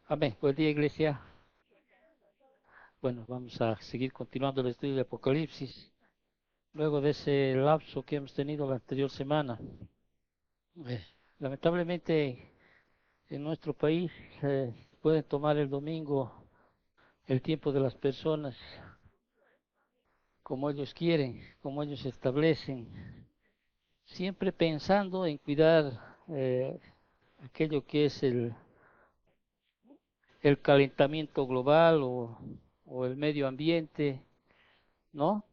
Amén. Buen día, iglesia. Bueno, vamos a seguir continuando el estudio de Apocalipsis. Luego de ese lapso que hemos tenido la anterior semana. Eh, Lamentablemente, en nuestro país pueden tomar el domingo el tiempo de las personas como ellos quieren, como ellos establecen, siempre pensando en cuidar aquello que es el calentamiento global o el medio ambiente, ¿no?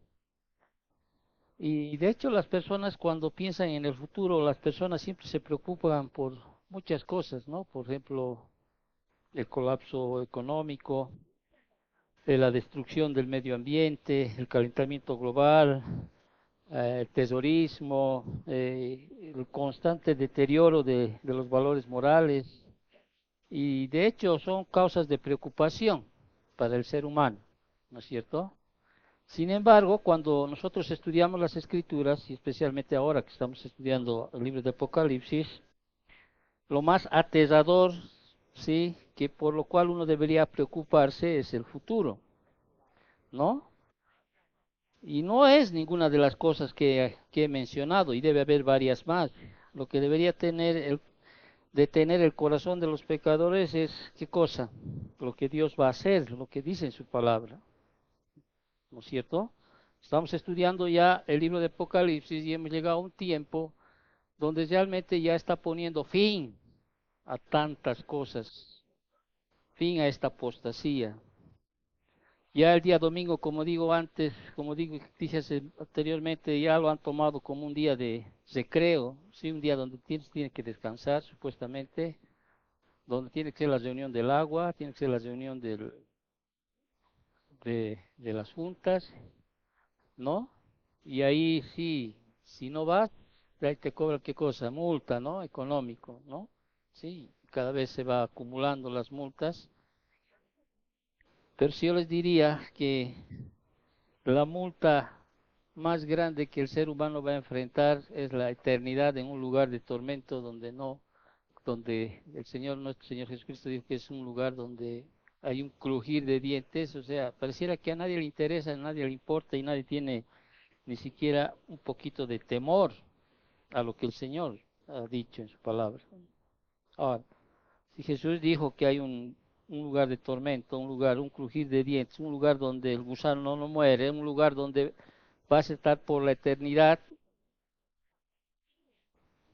Y de hecho las personas cuando piensan en el futuro, las personas siempre se preocupan por muchas cosas, ¿no? Por ejemplo, el colapso económico, la destrucción del medio ambiente, el calentamiento global, el terrorismo, el constante deterioro de los valores morales. Y de hecho son causas de preocupación para el ser humano, ¿no es cierto? Sin embargo, cuando nosotros estudiamos las escrituras, y especialmente ahora que estamos estudiando el libro de Apocalipsis, lo más aterrador, sí, que por lo cual uno debería preocuparse es el futuro, ¿no? Y no es ninguna de las cosas que he mencionado, y debe haber varias más. Lo que debería detener el corazón de los pecadores es, ¿qué cosa? Lo que Dios va a hacer, lo que dice en su palabra, ¿no es cierto? Estamos estudiando ya el libro de Apocalipsis y hemos llegado a un tiempo donde realmente ya está poniendo fin a tantas cosas, fin a esta apostasía. Ya el día domingo, como digo antes, como dije anteriormente, ya lo han tomado como un día de recreo, sí, un día donde tiene que descansar supuestamente, donde tiene que ser la reunión del agua, tiene que ser la reunión de las juntas, ¿no? Y ahí sí, si no vas, ahí te cobran qué cosa, multa, ¿no? Económico, ¿no? Sí, cada vez se va acumulando las multas, pero si yo les diría que la multa más grande que el ser humano va a enfrentar es la eternidad en un lugar de tormento donde el Señor, nuestro Señor Jesucristo dijo que es un lugar donde hay un crujir de dientes, o sea, pareciera que a nadie le interesa, a nadie le importa y nadie tiene ni siquiera un poquito de temor a lo que el Señor ha dicho en su palabra. Ahora, si Jesús dijo que hay un lugar de tormento, un crujir de dientes, un lugar donde el gusano no muere, un lugar donde vas a estar por la eternidad,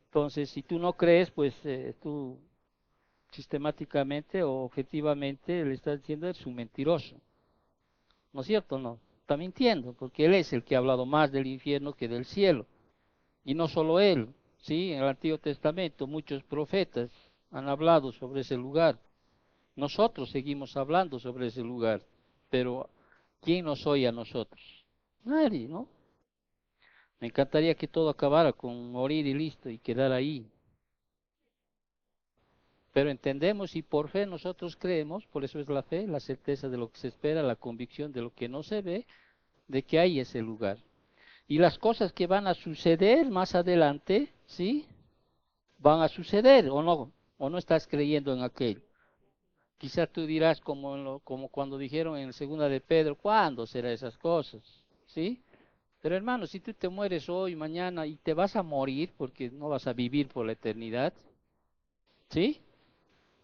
entonces si tú no crees, pues tú sistemáticamente o objetivamente le estás diciendo eres un mentiroso, ¿no es cierto? No, está mintiendo, porque él es el que ha hablado más del infierno que del cielo. Y no solo él, sí, en el Antiguo Testamento muchos profetas han hablado sobre ese lugar. Nosotros seguimos hablando sobre ese lugar, pero ¿quién nos oye a nosotros? Nadie, ¿no? Me encantaría que todo acabara con morir y listo y quedar ahí. Pero entendemos y por fe nosotros creemos, por eso es la fe, la certeza de lo que se espera, la convicción de lo que no se ve, de que hay ese lugar. Y las cosas que van a suceder más adelante, ¿sí? Van a suceder o no estás creyendo en aquello. Quizás tú dirás como cuando dijeron en segunda de Pedro, ¿cuándo será esas cosas? ¿Sí? Pero hermano, si tú te mueres hoy, mañana y te vas a morir porque no vas a vivir por la eternidad, ¿sí?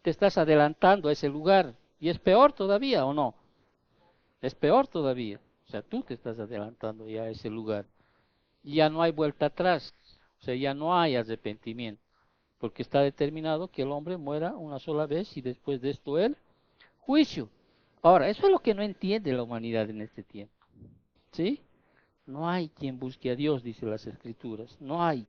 Te estás adelantando a ese lugar y es peor todavía, ¿o no? Es peor todavía. O sea, tú te estás adelantando ya a ese lugar. Y ya no hay vuelta atrás. O sea, ya no hay arrepentimiento. Porque está determinado que el hombre muera una sola vez y después de esto el juicio. Ahora, eso es lo que no entiende la humanidad en este tiempo. ¿Sí? No hay quien busque a Dios, dice las Escrituras. No hay.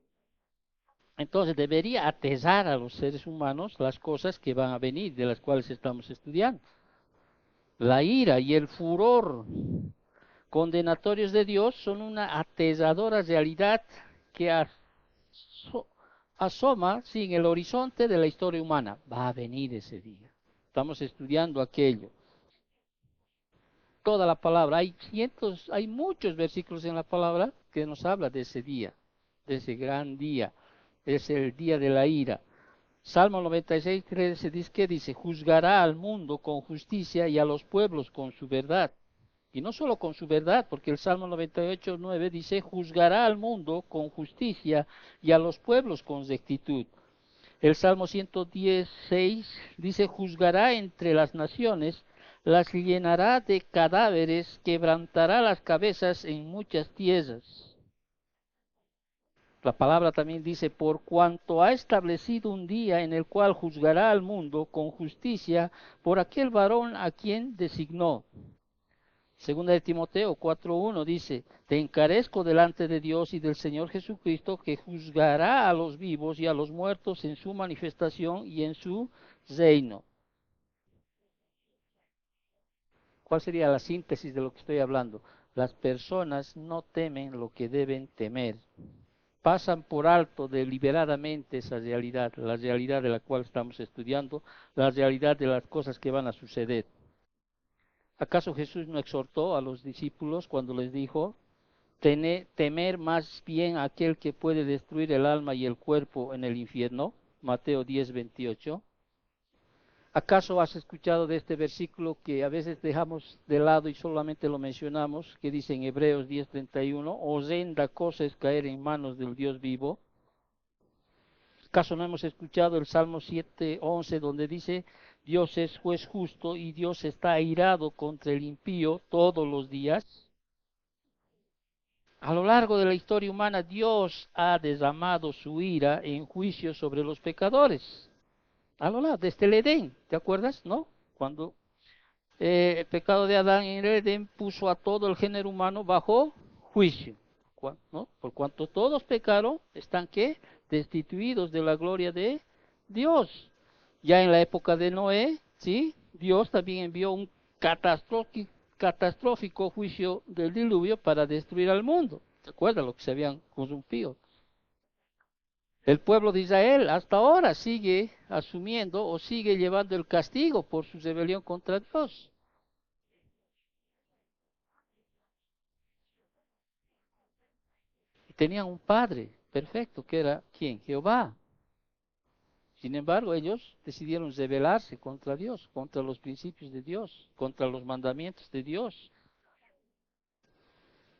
Entonces debería aterrar a los seres humanos las cosas que van a venir, de las cuales estamos estudiando. La ira y el furor condenatorios de Dios son una aterradora realidad que asoma sí, en el horizonte de la historia humana. Va a venir ese día. Estamos estudiando aquello. Toda la palabra, hay muchos versículos en la palabra que nos habla de ese día, de ese gran día. Es el día de la ira. Salmo 96, 13 dice que dice, juzgará al mundo con justicia y a los pueblos con su verdad. Y no solo con su verdad, porque el Salmo 98, 9 dice, juzgará al mundo con justicia y a los pueblos con rectitud. El Salmo 110, 6 dice, juzgará entre las naciones, las llenará de cadáveres, quebrantará las cabezas en muchas tierras. La palabra también dice, por cuanto ha establecido un día en el cual juzgará al mundo con justicia por aquel varón a quien designó. Segunda de Timoteo 4:1 dice, te encarezco delante de Dios y del Señor Jesucristo, que juzgará a los vivos y a los muertos en su manifestación y en su reino. ¿Cuál sería la síntesis de lo que estoy hablando? Las personas no temen lo que deben temer. Pasan por alto deliberadamente esa realidad, la realidad de la cual estamos estudiando, la realidad de las cosas que van a suceder. ¿Acaso Jesús no exhortó a los discípulos cuando les dijo, temer más bien a aquel que puede destruir el alma y el cuerpo en el infierno? Mateo 10:28. ¿Acaso has escuchado de este versículo que a veces dejamos de lado y solamente lo mencionamos, que dice en Hebreos 10:31, horrenda cosa es caer en manos del Dios vivo? ¿Acaso no hemos escuchado el Salmo 7:11 donde dice, Dios es juez justo y Dios está airado contra el impío todos los días? A lo largo de la historia humana, Dios ha derramado su ira en juicio sobre los pecadores. A lo largo, desde el Edén, ¿te acuerdas? ¿No? Cuando el pecado de Adán en el Edén puso a todo el género humano bajo juicio. ¿No? Por cuanto todos pecaron, están ¿qué? Destituidos de la gloria de Dios. Ya en la época de Noé, ¿sí? Dios también envió un catastrófico juicio del diluvio para destruir al mundo. ¿Se acuerdan lo que se habían corrompido? El pueblo de Israel hasta ahora sigue asumiendo o sigue llevando el castigo por su rebelión contra Dios. Y tenían un padre perfecto que era ¿quién? Jehová. Sin embargo, ellos decidieron rebelarse contra Dios, contra los principios de Dios, contra los mandamientos de Dios.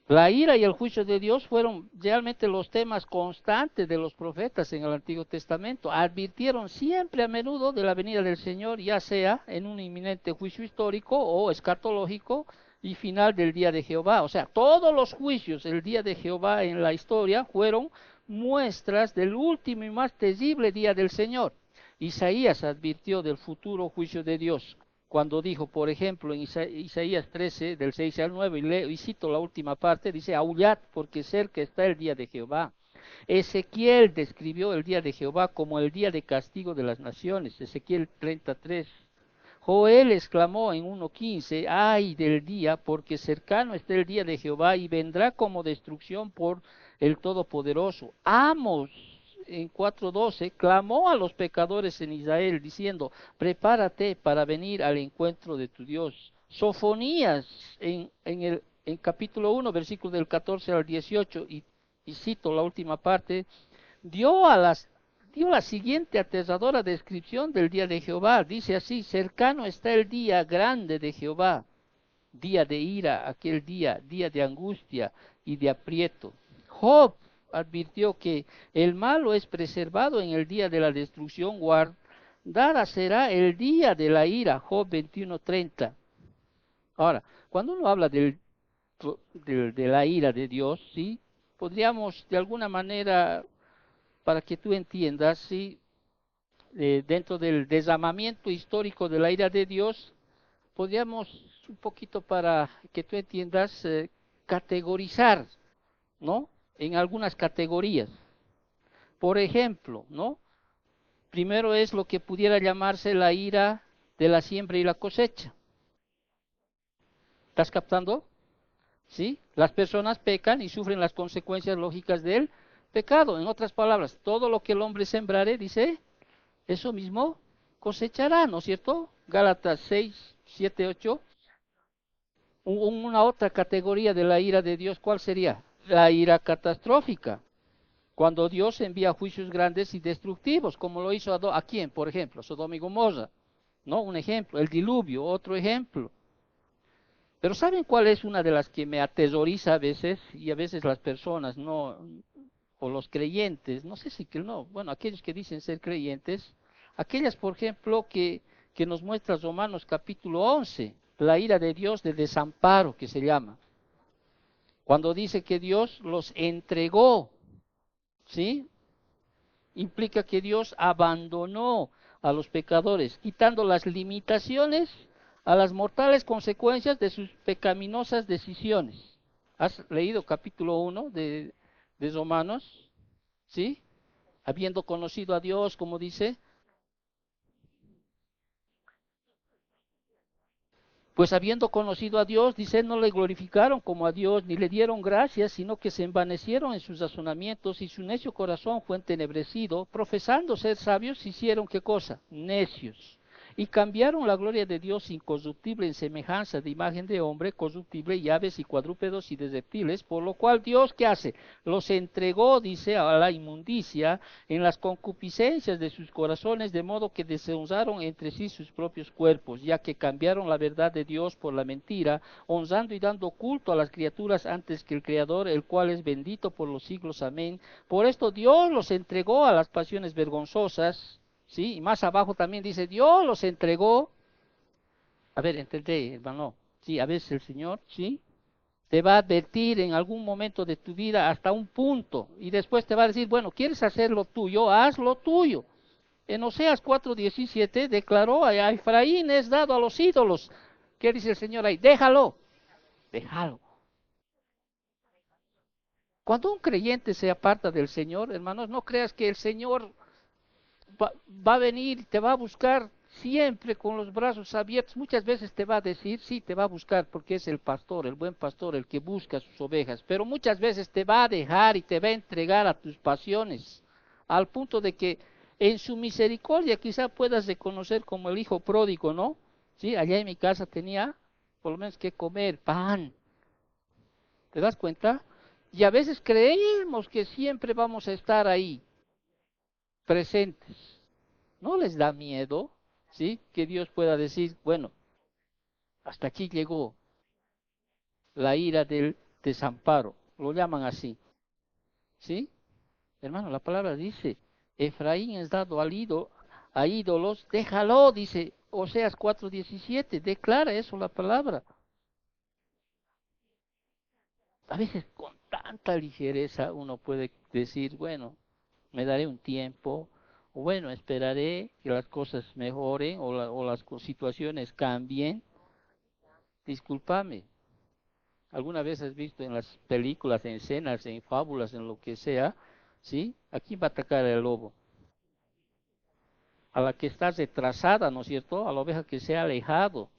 La ira y el juicio de Dios fueron realmente los temas constantes de los profetas en el Antiguo Testamento. Advirtieron siempre a menudo de la venida del Señor, ya sea en un inminente juicio histórico o escatológico y final del día de Jehová. O sea, todos los juicios del día de Jehová en la historia fueron muestras del último y más terrible día del Señor. Isaías advirtió del futuro juicio de Dios cuando dijo, por ejemplo, en Isaías 13, del 6 al 9, y cito la última parte, dice, aullad porque cerca está el día de Jehová. Ezequiel describió el día de Jehová como el día de castigo de las naciones, Ezequiel 33. Joel exclamó en 1:15, ay del día, porque cercano está el día de Jehová y vendrá como destrucción por el Todopoderoso. Amos en 4:12 clamó a los pecadores en Israel diciendo, prepárate para venir al encuentro de tu Dios. Sofonías en capítulo 1, versículos del 14 al 18, y cito la última parte, dio la siguiente aterradora descripción del día de Jehová. Dice así, cercano está el día grande de Jehová, día de ira, aquel día de angustia y de aprieto. Job advirtió que el malo es preservado en el día de la destrucción, guardada será el día de la ira, Job 21:30. Ahora, cuando uno habla de la ira de Dios, ¿sí? Podríamos de alguna manera, para que tú entiendas, ¿sí? Dentro del derramamiento histórico de la ira de Dios, podríamos un poquito para que tú entiendas, categorizar, ¿no? En algunas categorías. Por ejemplo, ¿no? Primero es lo que pudiera llamarse la ira de la siembra y la cosecha. ¿Estás captando? ¿Sí? Las personas pecan y sufren las consecuencias lógicas del pecado. En otras palabras, todo lo que el hombre sembrare, dice, eso mismo cosechará, ¿no es cierto? Gálatas 6, 7, 8. Una otra categoría de la ira de Dios, ¿cuál sería? La ira catastrófica. Cuando Dios envía juicios grandes y destructivos, como lo hizo ¿a quién? Por ejemplo, Sodoma y Gomorra, ¿no? Un ejemplo, el diluvio, otro ejemplo. Pero ¿saben cuál es una de las que me aterroriza a veces? Y a veces las personas, no, o los creyentes, no sé si que no, bueno, aquellos que dicen ser creyentes, aquellas, por ejemplo, que nos muestra Romanos capítulo 11, la ira de Dios de desamparo que se llama. Cuando dice que Dios los entregó, ¿sí? Implica que Dios abandonó a los pecadores, quitando las limitaciones a las mortales consecuencias de sus pecaminosas decisiones. ¿Has leído capítulo 1 de Romanos? ¿Sí? Habiendo conocido a Dios, como dice, pues habiendo conocido a Dios, dice, no le glorificaron como a Dios, ni le dieron gracias, sino que se envanecieron en sus razonamientos y su necio corazón fue entenebrecido, profesando ser sabios, hicieron ¿qué cosa? Necios. Y cambiaron la gloria de Dios incorruptible en semejanza de imagen de hombre, corruptible, y aves y cuadrúpedos y de reptiles, por lo cual Dios, ¿qué hace? Los entregó, dice, a la inmundicia en las concupiscencias de sus corazones, de modo que deshonraron entre sí sus propios cuerpos, ya que cambiaron la verdad de Dios por la mentira, honrando y dando culto a las criaturas antes que el Creador, el cual es bendito por los siglos. Amén. Por esto Dios los entregó a las pasiones vergonzosas, ¿sí? Y más abajo también dice, Dios los entregó. A ver, entendé, hermano. Sí, a veces el Señor, ¿sí? Te va a advertir en algún momento de tu vida hasta un punto y después te va a decir, bueno, ¿quieres hacer lo tuyo? Haz lo tuyo. En Oseas 4:17 declaró, a Efraín es dado a los ídolos. ¿Qué dice el Señor ahí? Déjalo, déjalo. Cuando un creyente se aparta del Señor, hermanos, no creas que el Señor va a venir y te va a buscar siempre con los brazos abiertos. Muchas veces te va a decir, sí, te va a buscar porque es el pastor, el buen pastor, el que busca sus ovejas, pero muchas veces te va a dejar y te va a entregar a tus pasiones, al punto de que en su misericordia quizá puedas reconocer como el hijo pródigo, ¿no? Sí, allá en mi casa tenía por lo menos que comer pan, ¿te das cuenta? Y a veces creemos que siempre vamos a estar ahí, presentes. ¿No les da miedo, sí, que Dios pueda decir, bueno, hasta aquí llegó la ira del desamparo? Lo llaman así, ¿sí? Hermano, la palabra dice, Efraín es dado a ídolos, déjalo, dice Oseas 4:17, declara eso la palabra. A veces con tanta ligereza uno puede decir, bueno, me daré un tiempo, o bueno, esperaré que las cosas mejoren o las situaciones cambien. Discúlpame, ¿alguna vez has visto en las películas, en escenas, en fábulas, en lo que sea, ¿sí? ¿A quién va a atacar el lobo? A la que está retrasada, ¿no es cierto? A la oveja que se ha alejado,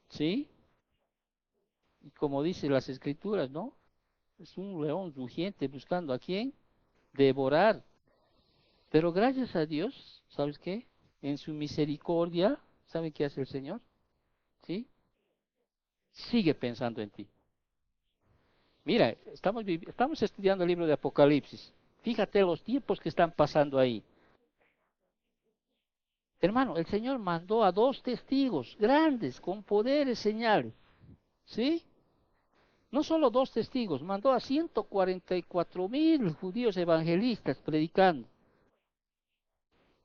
¿sí? Y como dicen las escrituras, ¿no? Es un león rugiente buscando a quién devorar. Pero gracias a Dios, ¿sabes qué? En su misericordia, ¿sabe qué hace el Señor? ¿Sí? Sigue pensando en ti. Mira, estamos estudiando el libro de Apocalipsis. Fíjate los tiempos que están pasando ahí. Hermano, el Señor mandó a 2 testigos grandes, con poderes, señales. ¿Sí? No solo 2 testigos, mandó a 144,000 judíos evangelistas predicando.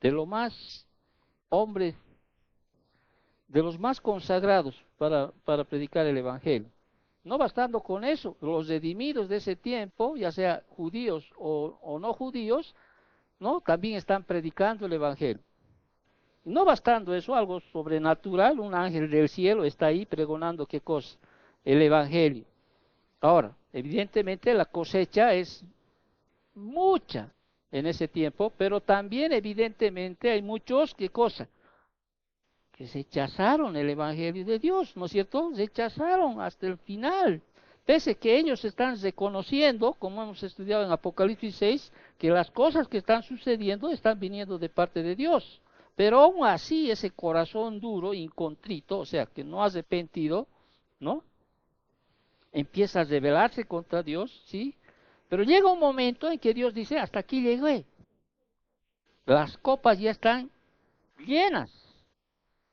De lo más hombres, de los más consagrados para predicar el Evangelio. No bastando con eso, los redimidos de ese tiempo, ya sea judíos o no judíos, ¿no? También están predicando el Evangelio. No bastando eso, algo sobrenatural, un ángel del cielo está ahí pregonando qué cosa, el Evangelio. Ahora, evidentemente la cosecha es mucha en ese tiempo, pero también evidentemente hay muchos, ¿qué cosa? Que rechazaron el Evangelio de Dios, ¿no es cierto? Rechazaron hasta el final. Pese que ellos están reconociendo, como hemos estudiado en Apocalipsis 6, que las cosas que están sucediendo están viniendo de parte de Dios. Pero aún así ese corazón duro, incontrito, o sea, que no ha arrepentido, ¿no? Empieza a rebelarse contra Dios, ¿sí? Pero llega un momento en que Dios dice, hasta aquí llegué. Las copas ya están llenas.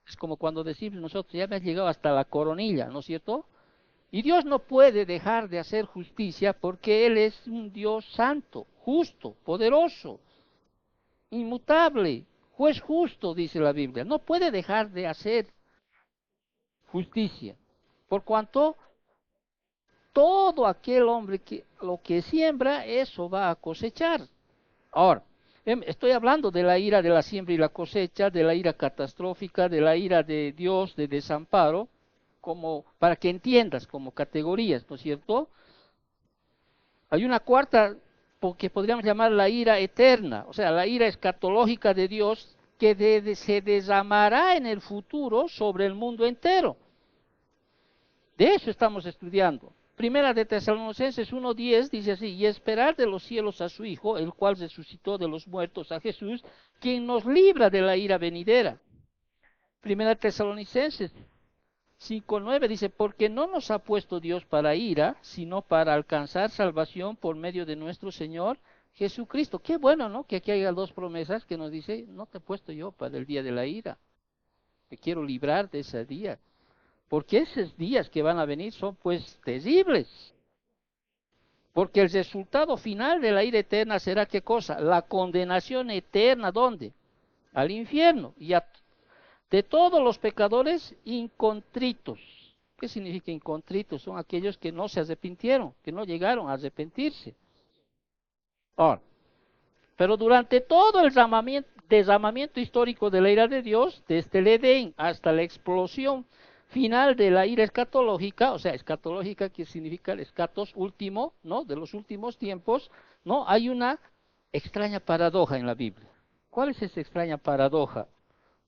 Es como cuando decimos nosotros, ya me has llegado hasta la coronilla, ¿no es cierto? Y Dios no puede dejar de hacer justicia porque Él es un Dios santo, justo, poderoso, inmutable, juez justo, dice la Biblia. No puede dejar de hacer justicia, por cuanto todo aquel hombre que lo que siembra, eso va a cosechar. Ahora, estoy hablando de la ira de la siembra y la cosecha, de la ira catastrófica, de la ira de Dios, de desamparo, como para que entiendas como categorías, ¿no es cierto? Hay una cuarta que podríamos llamar la ira eterna, o sea, la ira escatológica de Dios que se derramará en el futuro sobre el mundo entero. De eso estamos estudiando. Primera de Tesalonicenses 1:10 dice así, y esperar de los cielos a su Hijo, el cual resucitó de los muertos, a Jesús, quien nos libra de la ira venidera. Primera de Tesalonicenses 5:9 dice, porque no nos ha puesto Dios para ira, sino para alcanzar salvación por medio de nuestro Señor Jesucristo. Qué bueno, ¿no? Que aquí haya dos promesas que nos dice, no te he puesto yo para el día de la ira, te quiero librar de ese día. Porque esos días que van a venir son pues terribles. Porque el resultado final de la ira eterna será ¿qué cosa? La condenación eterna, ¿dónde? Al infierno. Y de todos los pecadores incontritos. ¿Qué significa incontritos? Son aquellos que no se arrepintieron, que no llegaron a arrepentirse. Ahora, pero durante todo el derramamiento histórico de la ira de Dios, desde el Edén hasta la explosión final de la ira escatológica, o sea, escatológica que significa el escatos último, ¿no? De los últimos tiempos, ¿no? Hay una extraña paradoja en la Biblia. ¿Cuál es esa extraña paradoja?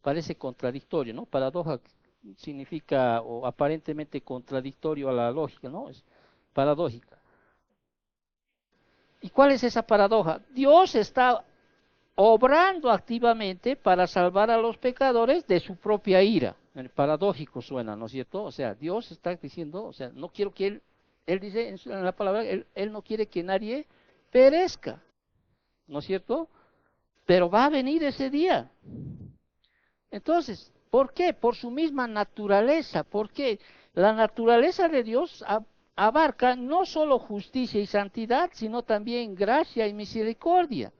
Parece contradictorio, ¿no? Paradoja significa o aparentemente contradictorio a la lógica, ¿no? Es paradójica. ¿Y cuál es esa paradoja? Dios está obrando activamente para salvar a los pecadores de su propia ira. Paradójico suena, ¿no es cierto? O sea, Dios está diciendo, o sea, no quiero que él dice en la palabra, él no quiere que nadie perezca, ¿no es cierto? Pero va a venir ese día. Entonces, ¿por qué? Por su misma naturaleza, porque la naturaleza de Dios abarca no solo justicia y santidad, sino también gracia y misericordia.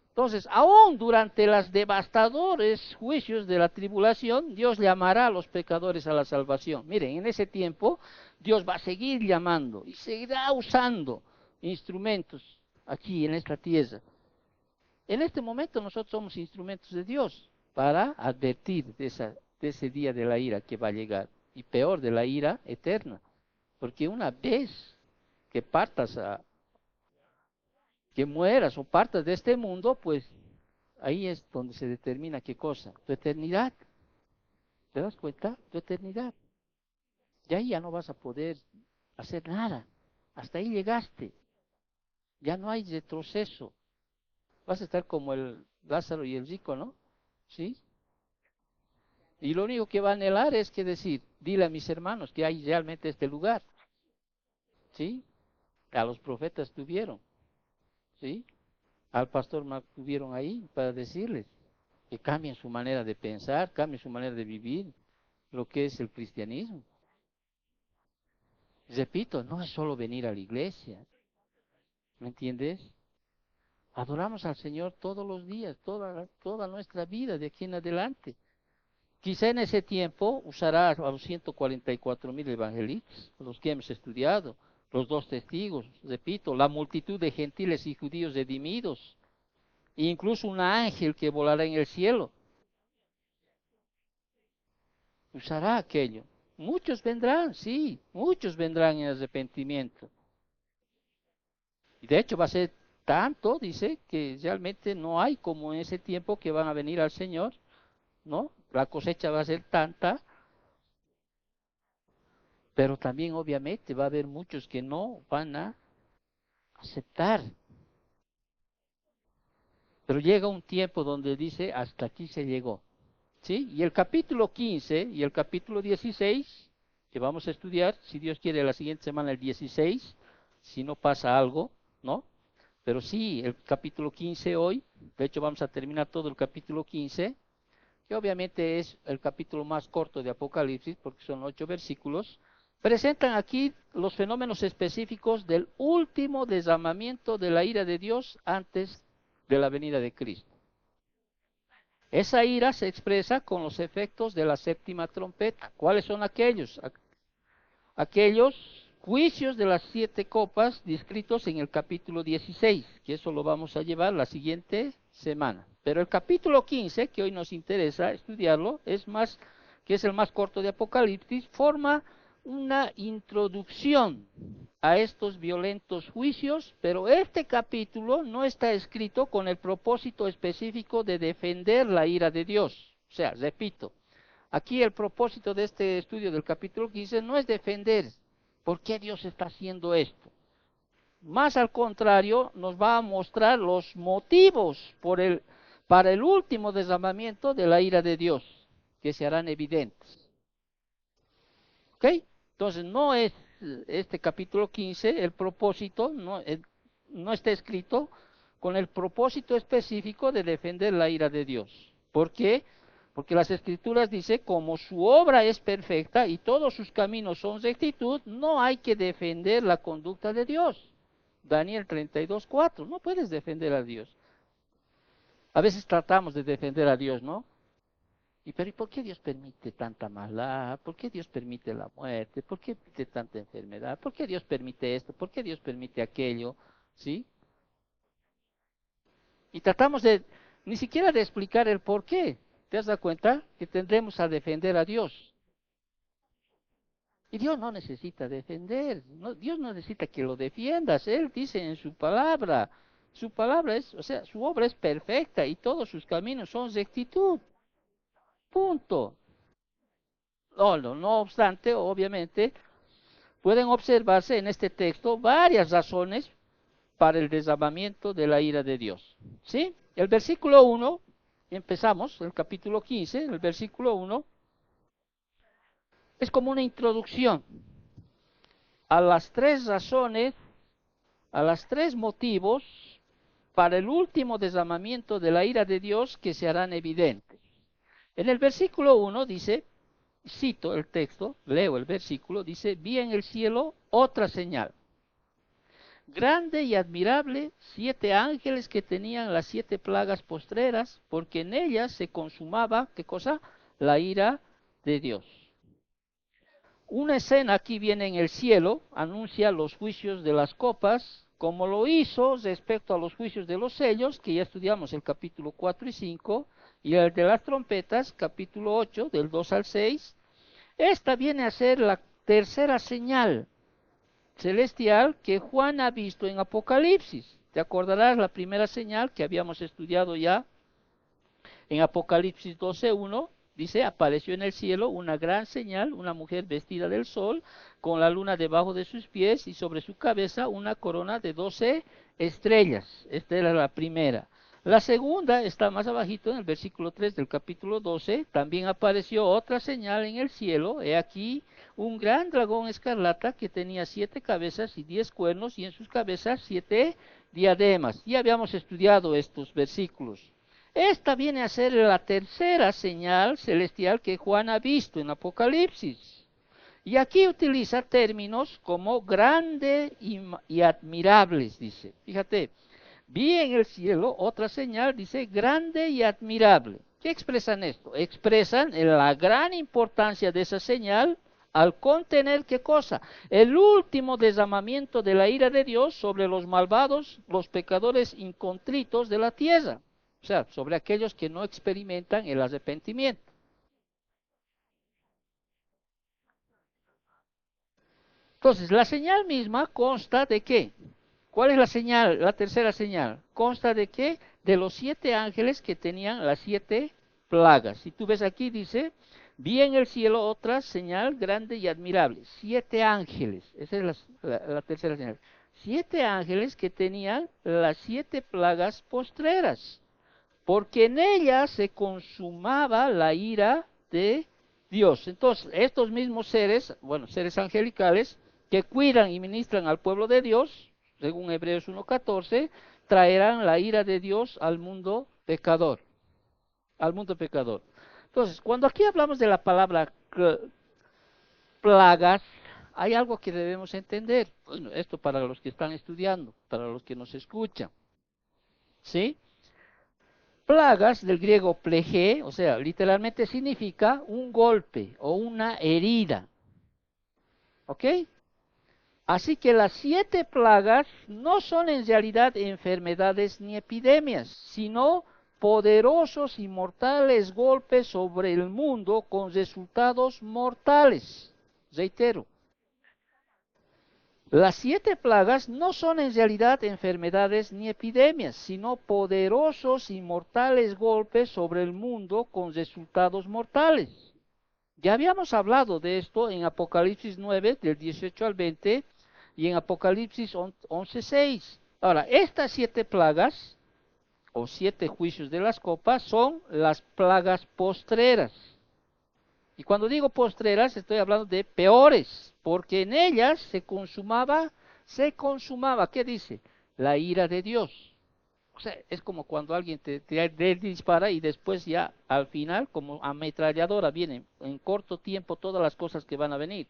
Entonces, aún durante los devastadores juicios de la tribulación, Dios llamará a los pecadores a la salvación. Miren, en ese tiempo, Dios va a seguir llamando y seguirá usando instrumentos aquí en esta tierra. En este momento nosotros somos instrumentos de Dios para advertir de ese día de la ira que va a llegar. Y peor, de la ira eterna. Porque una vez que que mueras o partas de este mundo, pues ahí es donde se determina qué cosa, tu eternidad. ¿Te das cuenta? Tu eternidad. Y ahí ya no vas a poder hacer nada. Hasta ahí llegaste. Ya no hay retroceso. Vas a estar como el Lázaro y el rico, ¿no? ¿Sí? Y lo único que va a anhelar es que decir, dile a mis hermanos que hay realmente este lugar. ¿Sí? A los profetas tuvieron. ¿Sí? Al pastor tuvieron ahí para decirles que cambien su manera de pensar, cambien su manera de vivir, lo que es el cristianismo. Repito, no es solo venir a la iglesia, ¿me entiendes? Adoramos al Señor todos los días, toda nuestra vida de aquí en adelante. Quizá en ese tiempo usará a los 144,000 evangelistas, los que hemos estudiado, los 2 testigos, repito, la multitud de gentiles y judíos redimidos, e incluso un ángel que volará en el cielo. Usará aquello. Muchos vendrán, sí, muchos vendrán en arrepentimiento. Y de hecho va a ser tanto, dice, que realmente no hay como en ese tiempo que van a venir al Señor, ¿no? La cosecha va a ser tanta, pero también obviamente va a haber muchos que no van a aceptar. Pero llega un tiempo donde dice, hasta aquí se llegó. ¿Sí? Y el capítulo 15 y el capítulo 16, que vamos a estudiar, si Dios quiere, la siguiente semana el 16, si no pasa algo, ¿no? Pero sí, el capítulo 15 hoy, de hecho vamos a terminar todo el capítulo 15, que obviamente es el capítulo más corto de Apocalipsis, porque son 8 versículos, presentan aquí los fenómenos específicos del último derramamiento de la ira de Dios antes de la venida de Cristo. Esa ira se expresa con los efectos de la séptima trompeta. ¿Cuáles son aquellos? Aquellos juicios de las 7 copas descritos en el capítulo 16, que eso lo vamos a llevar la siguiente semana. Pero el capítulo 15, que hoy nos interesa estudiarlo, que es el más corto de Apocalipsis, forma una introducción a estos violentos juicios, pero este capítulo no está escrito con el propósito específico de defender la ira de Dios. O sea, repito, aquí el propósito de este estudio del capítulo 15 no es defender por qué Dios está haciendo esto. Más al contrario, nos va a mostrar los motivos para el último derramamiento de la ira de Dios, que se harán evidentes. ¿Ok? Entonces, no es este capítulo 15, el propósito, no está escrito con el propósito específico de defender la ira de Dios. ¿Por qué? Porque las Escrituras dicen, como su obra es perfecta y todos sus caminos son rectitud, no hay que defender la conducta de Dios. Daniel 32:4, no puedes defender a Dios. A veces tratamos de defender a Dios, ¿no? Pero ¿y por qué Dios permite tanta maldad? ¿Por qué Dios permite la muerte? ¿Por qué permite tanta enfermedad? ¿Por qué Dios permite esto? ¿Por qué Dios permite aquello? ¿Sí? Y tratamos ni siquiera de explicar el por qué. ¿Te has dado cuenta? Que tendremos a defender a Dios. Y Dios no necesita defender. Dios no necesita que lo defiendas. Él dice en su palabra. Su palabra es, o sea, su obra es perfecta y todos sus caminos son rectitud. Punto. No obstante, obviamente, pueden observarse en este texto varias razones para el derramamiento de la ira de Dios. ¿Sí? El versículo 1, empezamos, el capítulo 15, el versículo 1, es como una introducción a las 3 razones, a los 3 motivos para el último derramamiento de la ira de Dios que se harán evidentes. En el versículo 1 dice, cito el texto, leo el versículo, dice, vi en el cielo otra señal, grande y admirable, 7 ángeles que tenían las 7 plagas postreras, porque en ellas se consumaba, ¿qué cosa? La ira de Dios. Una escena aquí viene en el cielo, anuncia los juicios de las copas, como lo hizo respecto a los juicios de los sellos, que ya estudiamos el capítulo 4 y 5, y el de las trompetas, capítulo 8, del 2 al 6. Esta viene a ser la tercera señal celestial que Juan ha visto en Apocalipsis. ¿Te acordarás la primera señal que habíamos estudiado ya en Apocalipsis 12:1? Dice, apareció en el cielo una gran señal, una mujer vestida del sol, con la luna debajo de sus pies y sobre su cabeza una corona de 12 estrellas. Esta era la primera. La segunda está más abajito en el versículo 3 del capítulo 12. También apareció otra señal en el cielo. He aquí un gran dragón escarlata que tenía 7 cabezas y 10 cuernos y en sus cabezas 7 diademas. Ya habíamos estudiado estos versículos. Esta viene a ser la tercera señal celestial que Juan ha visto en Apocalipsis. Y aquí utiliza términos como grande y admirables, dice. Fíjate, vi en el cielo otra señal, dice grande y admirable. ¿Qué expresan esto? Expresan la gran importancia de esa señal al contener, ¿qué cosa? El último derramamiento de la ira de Dios sobre los malvados, los pecadores incontritos de la tierra. O sea, sobre aquellos que no experimentan el arrepentimiento. Entonces, la señal misma consta de qué? ¿Cuál es la señal? La tercera señal. Consta de qué? De los 7 ángeles que tenían las 7 plagas. Si tú ves aquí, dice, vi en el cielo otra señal grande y admirable. 7 ángeles. Esa es la tercera señal. 7 ángeles que tenían las 7 plagas postreras, porque en ella se consumaba la ira de Dios. Entonces, estos mismos seres, bueno, seres angelicales, que cuidan y ministran al pueblo de Dios, según Hebreos 1:14, traerán la ira de Dios al mundo pecador, al mundo pecador. Entonces, cuando aquí hablamos de la palabra plagas, hay algo que debemos entender. Bueno, esto para los que están estudiando, para los que nos escuchan, ¿sí? Plagas del griego plege, o sea, literalmente significa un golpe o una herida, ¿ok? Así que las 7 plagas no son en realidad enfermedades ni epidemias, sino poderosos y mortales golpes sobre el mundo con resultados mortales. Reitero, las 7 plagas no son en realidad enfermedades ni epidemias, sino poderosos y mortales golpes sobre el mundo con resultados mortales. Ya habíamos hablado de esto en Apocalipsis 9, del 18 al 20, y en Apocalipsis 11:6. Ahora, estas 7 plagas, o 7 juicios de las copas, son las plagas postreras. Y cuando digo postreras, estoy hablando de peores, porque en ellas se consumaba, ¿qué dice? La ira de Dios. O sea, es como cuando alguien te dispara y después ya al final, como ametralladora, vienen en corto tiempo todas las cosas que van a venir.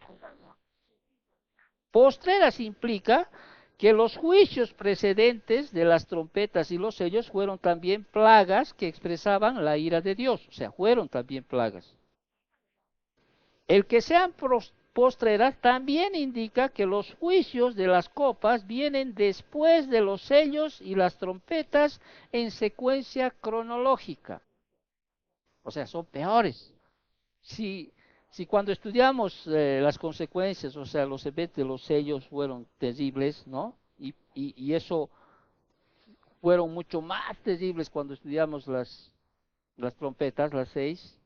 Postreras implica que los juicios precedentes de las trompetas y los sellos fueron también plagas que expresaban la ira de Dios. O sea, fueron también plagas. El que sean postreras también indica que los juicios de las copas vienen después de los sellos y las trompetas en secuencia cronológica. O sea, son peores. Si, si cuando estudiamos las consecuencias, o sea, los eventos de los sellos fueron terribles, ¿no? Y eso fueron mucho más terribles cuando estudiamos las trompetas, las 6.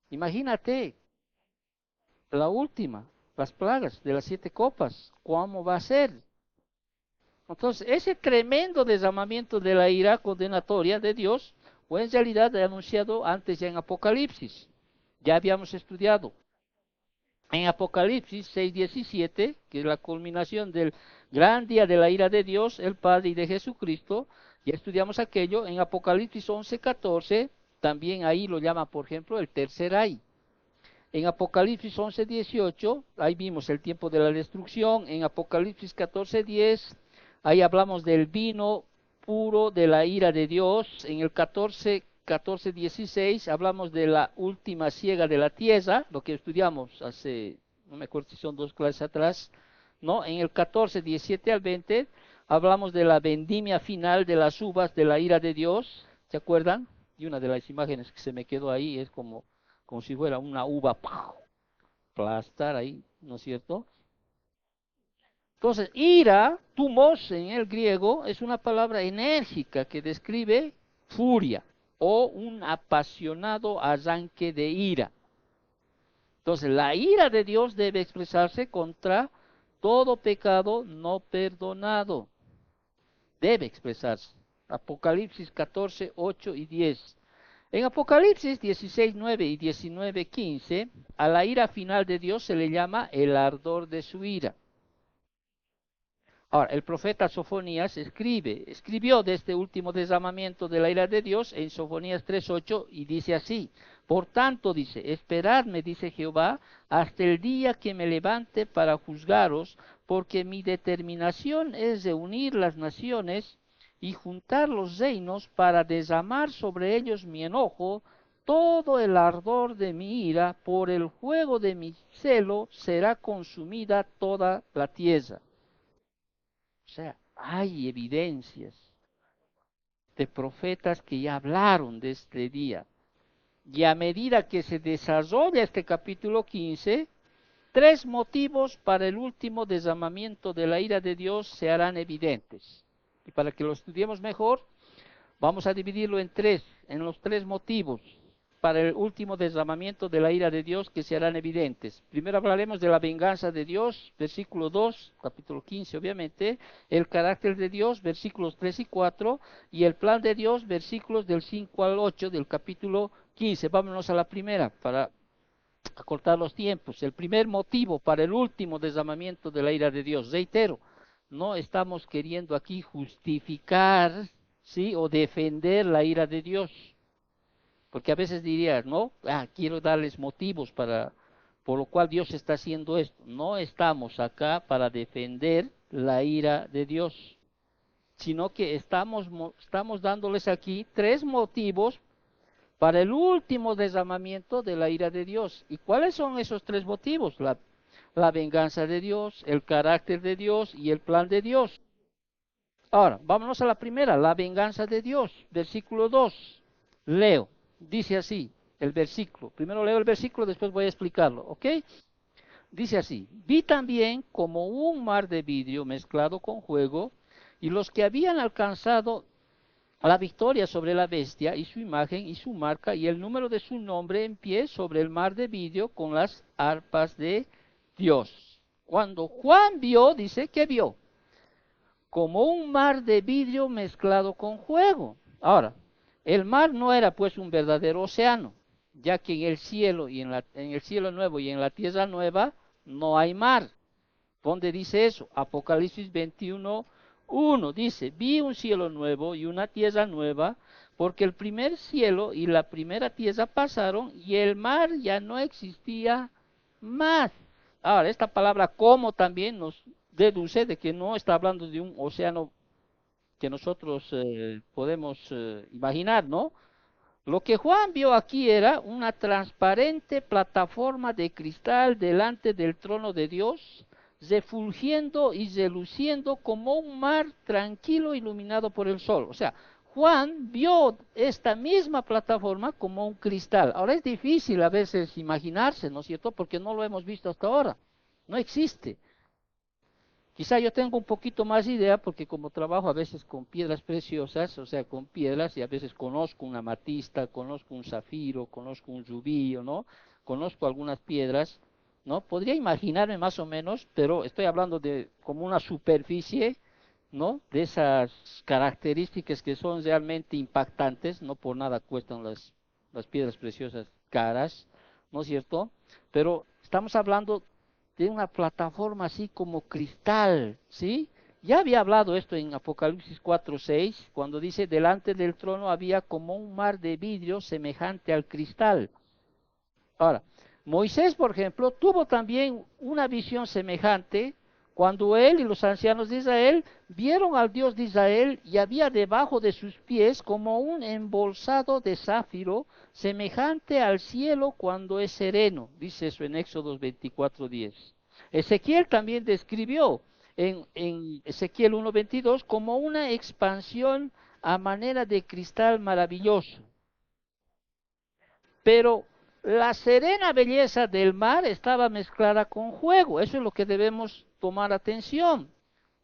Imagínate, la última, las plagas de las 7 copas, ¿cómo va a ser? Entonces, ese tremendo derramamiento de la ira condenatoria de Dios fue en realidad anunciado antes ya en Apocalipsis. Ya habíamos estudiado en Apocalipsis 6:17, que es la culminación del gran día de la ira de Dios, el Padre y de Jesucristo. Ya estudiamos aquello. En Apocalipsis 11:14, también ahí lo llama, por ejemplo, el tercer ay. En Apocalipsis 11:18, ahí vimos el tiempo de la destrucción. En Apocalipsis 14:10, ahí hablamos del vino puro de la ira de Dios. En el 14:16, hablamos de la última siega de la tierra, lo que estudiamos hace, no me acuerdo si son 2 clases atrás, ¿no? En el 14:17 al 20, hablamos de la vendimia final de las uvas de la ira de Dios, ¿se acuerdan? Y una de las imágenes que se me quedó ahí es como si fuera una uva, aplastar ahí, ¿no es cierto? Entonces, ira, tumos en el griego, es una palabra enérgica que describe furia o un apasionado arranque de ira. Entonces, la ira de Dios debe expresarse contra todo pecado no perdonado. Debe expresarse. Apocalipsis 14:8 y 10. En Apocalipsis 16:9 y 19:15, a la ira final de Dios se le llama el ardor de su ira. Ahora, el profeta Sofonías escribió de este último derramamiento de la ira de Dios en Sofonías 3:8 y dice así: por tanto, dice, esperadme, dice Jehová, hasta el día que me levante para juzgaros, porque mi determinación es reunir las naciones y juntar los reinos para derramar sobre ellos mi enojo. Todo el ardor de mi ira, por el fuego de mi celo, será consumida toda la tierra. O sea, hay evidencias de profetas que ya hablaron de este día. Y a medida que se desarrolla este capítulo 15, 3 motivos para el último derramamiento de la ira de Dios se harán evidentes. Y para que lo estudiemos mejor, vamos a dividirlo en los 3 motivos para el último derramamiento de la ira de Dios que se harán evidentes. Primero hablaremos de la venganza de Dios, versículo 2, capítulo 15 obviamente, el carácter de Dios, versículos 3 y 4, y el plan de Dios, versículos del 5 al 8 del capítulo 15. Vámonos a la primera para acortar los tiempos. El primer motivo para el último derramamiento de la ira de Dios, reitero, no estamos queriendo aquí justificar, ¿sí? O defender la ira de Dios. Porque a veces dirías, no, quiero darles motivos por lo cual Dios está haciendo esto. No estamos acá para defender la ira de Dios, sino que estamos dándoles aquí tres motivos para el último derramamiento de la ira de Dios. ¿Y cuáles son esos tres motivos? La venganza de Dios, el carácter de Dios y el plan de Dios. Ahora, vámonos a la primera, la venganza de Dios, versículo 2. Leo, dice así el versículo. Primero leo el versículo, después voy a explicarlo, ¿ok? Dice así: vi también como un mar de vidrio mezclado con fuego, y los que habían alcanzado la victoria sobre la bestia y su imagen y su marca y el número de su nombre en pie sobre el mar de vidrio con las arpas de Dios. Cuando Juan vio, dice que vio como un mar de vidrio mezclado con fuego. Ahora, el mar no era pues un verdadero océano, ya que en el cielo en el cielo nuevo y en la tierra nueva no hay mar. ¿Dónde dice eso? Apocalipsis 21:1 dice: vi un cielo nuevo y una tierra nueva, porque el primer cielo y la primera tierra pasaron y el mar ya no existía más. Ahora, esta palabra como también nos deduce de que no está hablando de un océano que nosotros podemos imaginar, ¿no? Lo que Juan vio aquí era una transparente plataforma de cristal delante del trono de Dios, refulgiendo y reluciendo como un mar tranquilo iluminado por el sol. O sea, Juan vio esta misma plataforma como un cristal. Ahora es difícil a veces imaginarse, ¿no es cierto? Porque no lo hemos visto hasta ahora. No existe. Quizá yo tengo un poquito más idea porque como trabajo a veces con piedras preciosas, o sea, con piedras, y a veces conozco una amatista, conozco un zafiro, conozco un rubí, ¿no? Conozco algunas piedras, ¿no? Podría imaginarme más o menos, pero estoy hablando de como una superficie, ¿no? De esas características que son realmente impactantes, no por nada cuestan las piedras preciosas caras, ¿no es cierto? Pero estamos hablando de una plataforma así como cristal, ¿sí? Ya había hablado esto en Apocalipsis 4:6, cuando dice: delante del trono había como un mar de vidrio semejante al cristal. Ahora, Moisés, por ejemplo, tuvo también una visión semejante cuando él y los ancianos de Israel vieron al Dios de Israel, y había debajo de sus pies como un embolsado de zafiro semejante al cielo cuando es sereno. Dice eso en Éxodo 24:10. Ezequiel también describió en Ezequiel 1:22 como una expansión a manera de cristal maravilloso. Pero la serena belleza del mar estaba mezclada con fuego. Eso es lo que debemos tomar atención.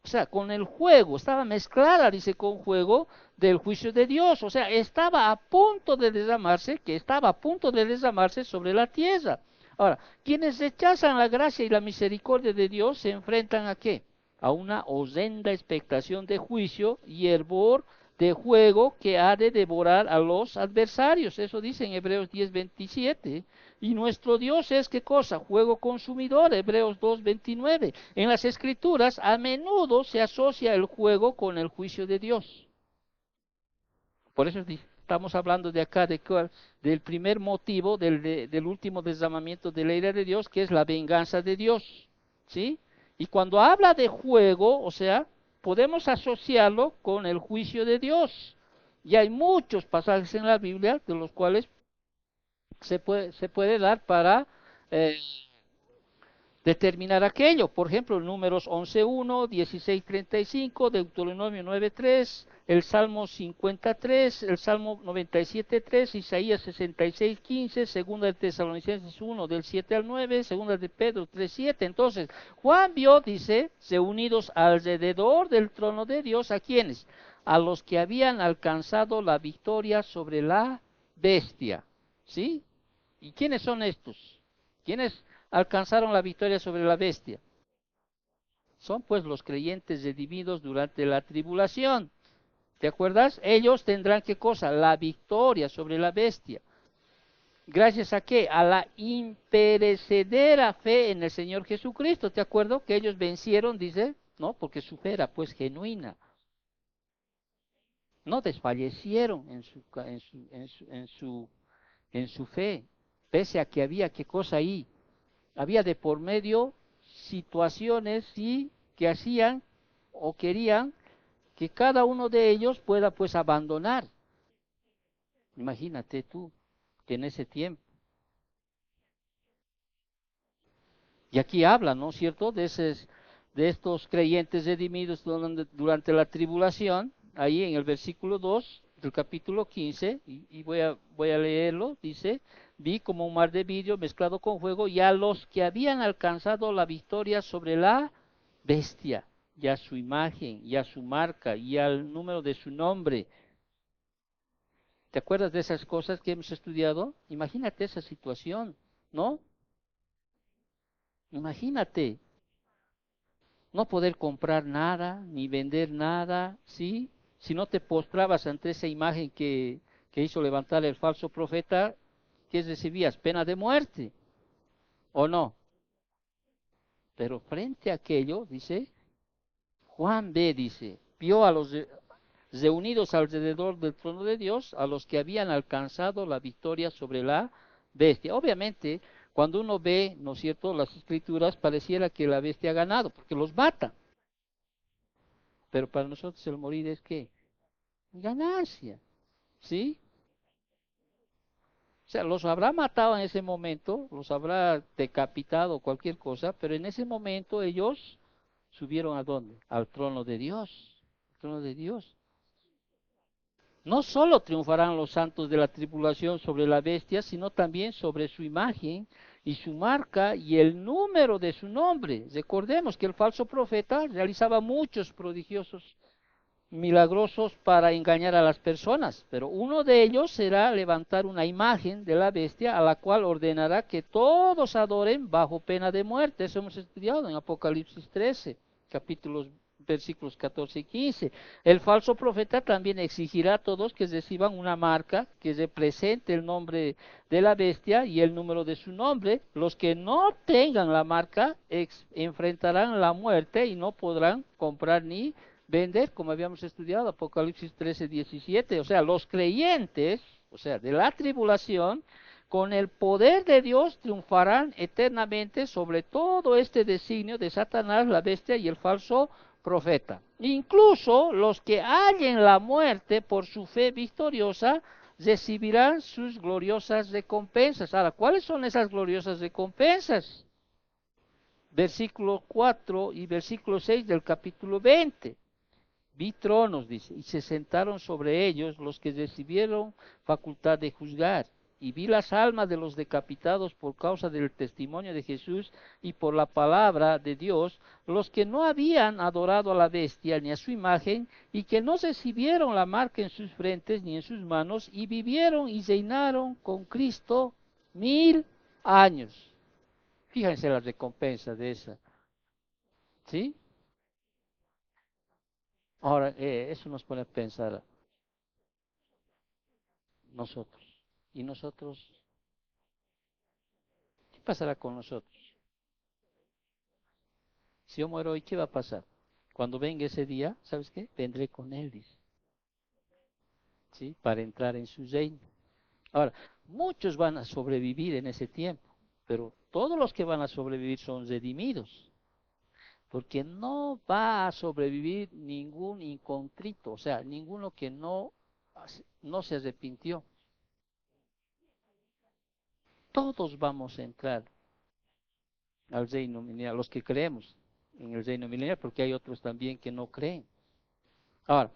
O sea, con el fuego, estaba mezclada, dice, con fuego del juicio de Dios. O sea, estaba a punto de derramarse, que estaba a punto de derramarse sobre la tierra. Ahora, quienes rechazan la gracia y la misericordia de Dios se enfrentan ¿a qué? A una horrenda expectación de juicio y hervor de fuego que ha de devorar a los adversarios. Eso dice en Hebreos 10:27. Y nuestro Dios es, ¿qué cosa? Fuego consumidor, Hebreos 2:29. En las Escrituras a menudo se asocia el fuego con el juicio de Dios. Por eso estamos hablando de acá del primer motivo del último derramamiento de la ira de Dios, que es la venganza de Dios, ¿sí? Y cuando habla de fuego, o sea, podemos asociarlo con el juicio de Dios. Y hay muchos pasajes en la Biblia de los cuales se puede dar para determinar aquello. Por ejemplo, Números 11:1, 16:35, Deuteronomio 9:3, el Salmo 53, el Salmo 97:3, Isaías 66:15, Segunda de Tesalonicenses 1, del 7 al 9, Segunda de Pedro 3:7. Entonces, Juan vio, dice, reunidos alrededor del trono de Dios, ¿a quiénes? A los que habían alcanzado la victoria sobre la bestia, ¿sí? ¿Y quiénes son estos? ¿Quiénes alcanzaron la victoria sobre la bestia? Son pues los creyentes redimidos durante la tribulación. ¿Te acuerdas? Ellos tendrán ¿qué cosa? La victoria sobre la bestia. ¿Gracias a qué? A la imperecedera fe en el Señor Jesucristo. ¿Te acuerdas que ellos vencieron, dice? ¿No? Porque su fe era pues genuina. No desfallecieron en su fe, pese a que había, ¿qué cosa ahí? Había de por medio situaciones, sí, que hacían o querían que cada uno de ellos pueda pues abandonar. Imagínate tú, que en ese tiempo. Y aquí habla, ¿no es cierto?, de estos creyentes redimidos durante la tribulación, ahí en el versículo 2 del capítulo 15, y voy a leerlo, dice, vi como un mar de vidrio mezclado con fuego, y a los que habían alcanzado la victoria sobre la bestia, y a su imagen, y a su marca, y al número de su nombre. ¿Te acuerdas de esas cosas que hemos estudiado? Imagínate esa situación, ¿no? Imagínate no poder comprar nada, ni vender nada, ¿sí? Si no te postrabas ante esa imagen que hizo levantar el falso profeta, ¿qué recibías? Pena de muerte, ¿o no? Pero frente a aquello, dice, Juan B. dice, vio a los reunidos alrededor del trono de Dios, a los que habían alcanzado la victoria sobre la bestia. Obviamente, cuando uno ve, ¿no es cierto?, las escrituras, pareciera que la bestia ha ganado, porque los mata. Pero para nosotros el morir es ¿qué? Ganancia, ¿sí? O sea, los habrá matado en ese momento, los habrá decapitado, cualquier cosa, pero en ese momento ellos subieron ¿a dónde? Al trono de Dios, al trono de Dios. No solo triunfarán los santos de la tribulación sobre la bestia, sino también sobre su imagen y su marca y el número de su nombre. Recordemos que el falso profeta realizaba muchos prodigiosos milagrosos para engañar a las personas, pero uno de ellos será levantar una imagen de la bestia a la cual ordenará que todos adoren bajo pena de muerte. Eso hemos estudiado en Apocalipsis 13, capítulos versículos 14 y 15. El falso profeta también exigirá a todos que reciban una marca que represente el nombre de la bestia y el número de su nombre. Los que no tengan la marca enfrentarán la muerte y no podrán comprar ni vender, como habíamos estudiado, Apocalipsis 13, 17, o sea, los creyentes, o sea, de la tribulación, con el poder de Dios triunfarán eternamente sobre todo este designio de Satanás, la bestia y el falso profeta. Incluso los que hallen la muerte por su fe victoriosa recibirán sus gloriosas recompensas. Ahora, ¿cuáles son esas gloriosas recompensas? Versículo 4 y versículo 6 del capítulo 20. Vi tronos, dice, y se sentaron sobre ellos los que recibieron facultad de juzgar. Y vi las almas de los decapitados por causa del testimonio de Jesús y por la palabra de Dios, los que no habían adorado a la bestia ni a su imagen, y que no recibieron la marca en sus frentes ni en sus manos, y vivieron y reinaron con Cristo 1000 años. Fíjense la recompensa de esa, ¿sí? Ahora, eso nos pone a pensar nosotros. ¿Y nosotros? ¿Qué pasará con nosotros? Si yo muero hoy, ¿qué va a pasar? Cuando venga ese día, ¿sabes qué? Vendré con él, dice, ¿sí? Para entrar en su reino. Ahora, muchos van a sobrevivir en ese tiempo, pero todos los que van a sobrevivir son redimidos, porque no va a sobrevivir ningún incontrito, o sea, ninguno que no se arrepintió. Todos vamos a entrar al reino milenial, los que creemos en el reino milenial, porque hay otros también que no creen. Ahora,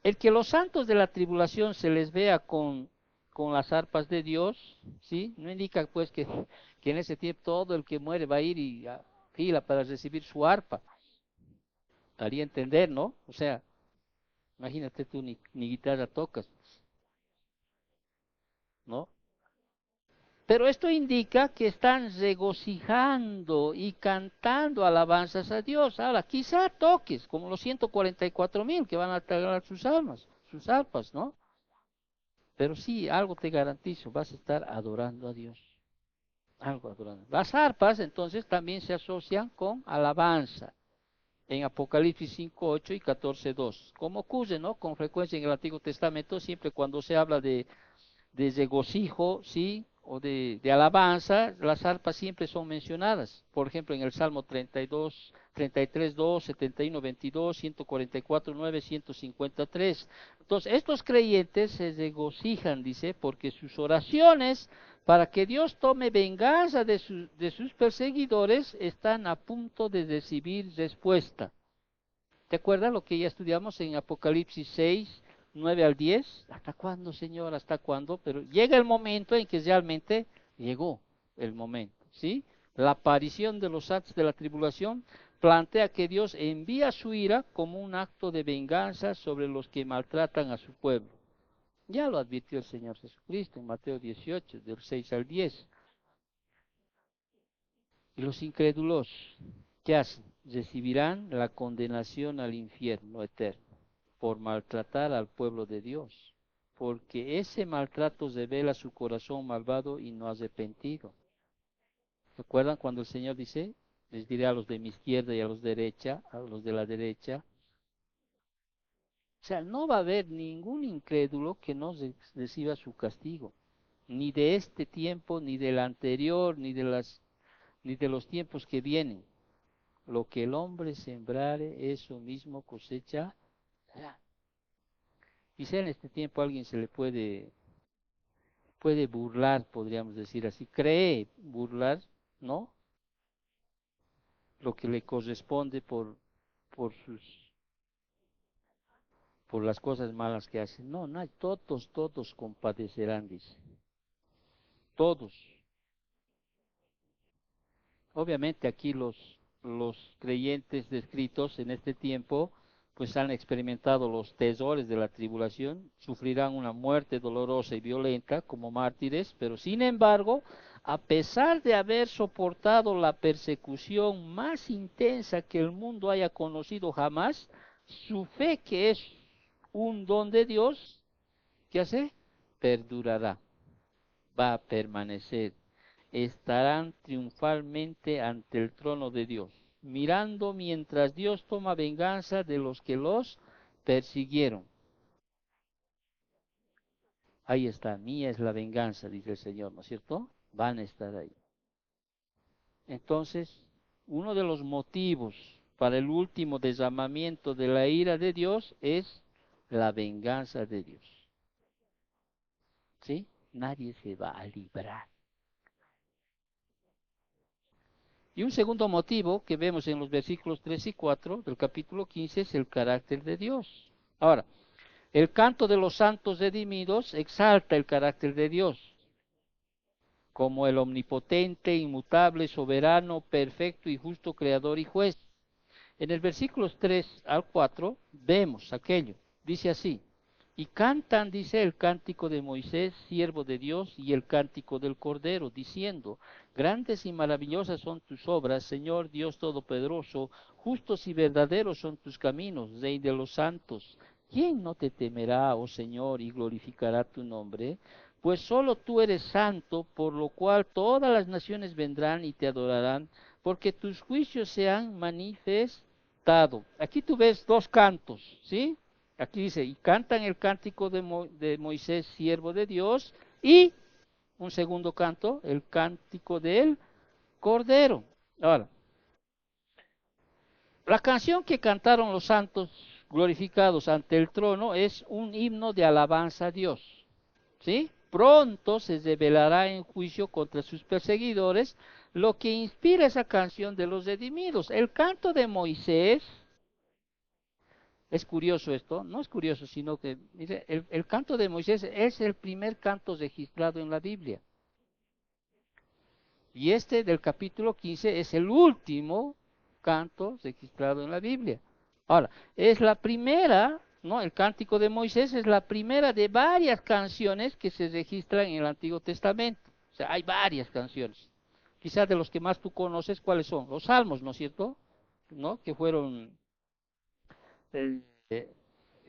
el que los santos de la tribulación se les vea con las arpas de Dios, ¿sí? No indica pues que en ese tiempo todo el que muere va a ir y a fila para recibir su arpa. Daría a entender, ¿no? O sea, imagínate tú ni guitarra tocas, ¿no? Pero esto indica que están regocijando y cantando alabanzas a Dios. Ahora, quizá toques, como los 144,000 que van a tragar sus almas, sus arpas, ¿no? Pero sí, algo te garantizo, vas a estar adorando a Dios. Algo adorando. Las arpas entonces también se asocian con alabanza en Apocalipsis 5:8 y 14:2. Como ocurre, ¿no? Con frecuencia en el Antiguo Testamento, siempre cuando se habla de regocijo, ¿sí? O de alabanza, las arpas siempre son mencionadas. Por ejemplo, en el Salmo 32, 33:2, 71:22, 144:9, 153. Entonces, estos creyentes se regocijan, dice, porque sus oraciones para que Dios tome venganza de sus perseguidores están a punto de recibir respuesta. ¿Te acuerdas lo que ya estudiamos en Apocalipsis 6, 9 al 10? ¿Hasta cuándo, Señor? ¿Hasta cuándo? Pero llega el momento en que realmente llegó el momento, ¿sí? La aparición de los actos de la tribulación plantea que Dios envía su ira como un acto de venganza sobre los que maltratan a su pueblo. Ya lo advirtió el Señor Jesucristo en Mateo 18, del 6 al 10. Y los incrédulos, ¿qué hacen? Recibirán la condenación al infierno eterno por maltratar al pueblo de Dios, porque ese maltrato revela su corazón malvado y no arrepentido. ¿Recuerdan cuando el Señor dice, les diré a los de mi izquierda y a los de la derecha? O sea, no va a haber ningún incrédulo que no reciba su castigo, ni de este tiempo, ni del anterior, ni de los tiempos que vienen. Lo que el hombre sembrare, eso mismo cosecha. Quizá en este tiempo a alguien se le puede burlar, podríamos decir así, cree burlar, ¿no? Lo que le corresponde por sus, por las cosas malas que hace. No, no, todos compadecerán, dice. Todos. Obviamente aquí los creyentes descritos en este tiempo, pues han experimentado los terrores de la tribulación, sufrirán una muerte dolorosa y violenta como mártires, pero sin embargo, a pesar de haber soportado la persecución más intensa que el mundo haya conocido jamás, su fe, que es un don de Dios, ¿qué hace? Perdurará, va a permanecer, estarán triunfalmente ante el trono de Dios, mirando mientras Dios toma venganza de los que los persiguieron. Ahí está, mía es la venganza, dice el Señor, ¿no es cierto? Van a estar ahí. Entonces, uno de los motivos para el último derramamiento de la ira de Dios es la venganza de Dios. ¿Sí? Nadie se va a librar. Y un segundo motivo que vemos en los versículos 3 y 4 del capítulo 15 es el carácter de Dios. Ahora, el canto de los santos redimidos exalta el carácter de Dios como el omnipotente, inmutable, soberano, perfecto y justo creador y juez. En el versículos 3 al 4 vemos aquello. Dice así: y cantan, dice, el cántico de Moisés, siervo de Dios, y el cántico del Cordero, diciendo: grandes y maravillosas son tus obras, Señor Dios Todopoderoso, justos y verdaderos son tus caminos, Rey de los santos. ¿Quién no te temerá, oh Señor, y glorificará tu nombre? Pues solo tú eres santo, por lo cual todas las naciones vendrán y te adorarán, porque tus juicios se han manifestado. Aquí tú ves dos cantos, ¿sí? Aquí dice, y cantan el cántico de Moisés, siervo de Dios, y un segundo canto, el cántico del Cordero. Ahora, la canción que cantaron los santos glorificados ante el trono es un himno de alabanza a Dios, ¿sí? Pronto se revelará en juicio contra sus perseguidores, lo que inspira esa canción de los redimidos. El canto de Moisés, es curioso esto, no es curioso, sino que mire, el canto de Moisés es el primer canto registrado en la Biblia. Y este del capítulo 15 es el último canto registrado en la Biblia. Ahora, es la primera, ¿no? El cántico de Moisés es la primera de varias canciones que se registran en el Antiguo Testamento. O sea, hay varias canciones. Quizás de los que más tú conoces, ¿cuáles son? Los salmos, ¿no es cierto? ¿No? Que fueron eh,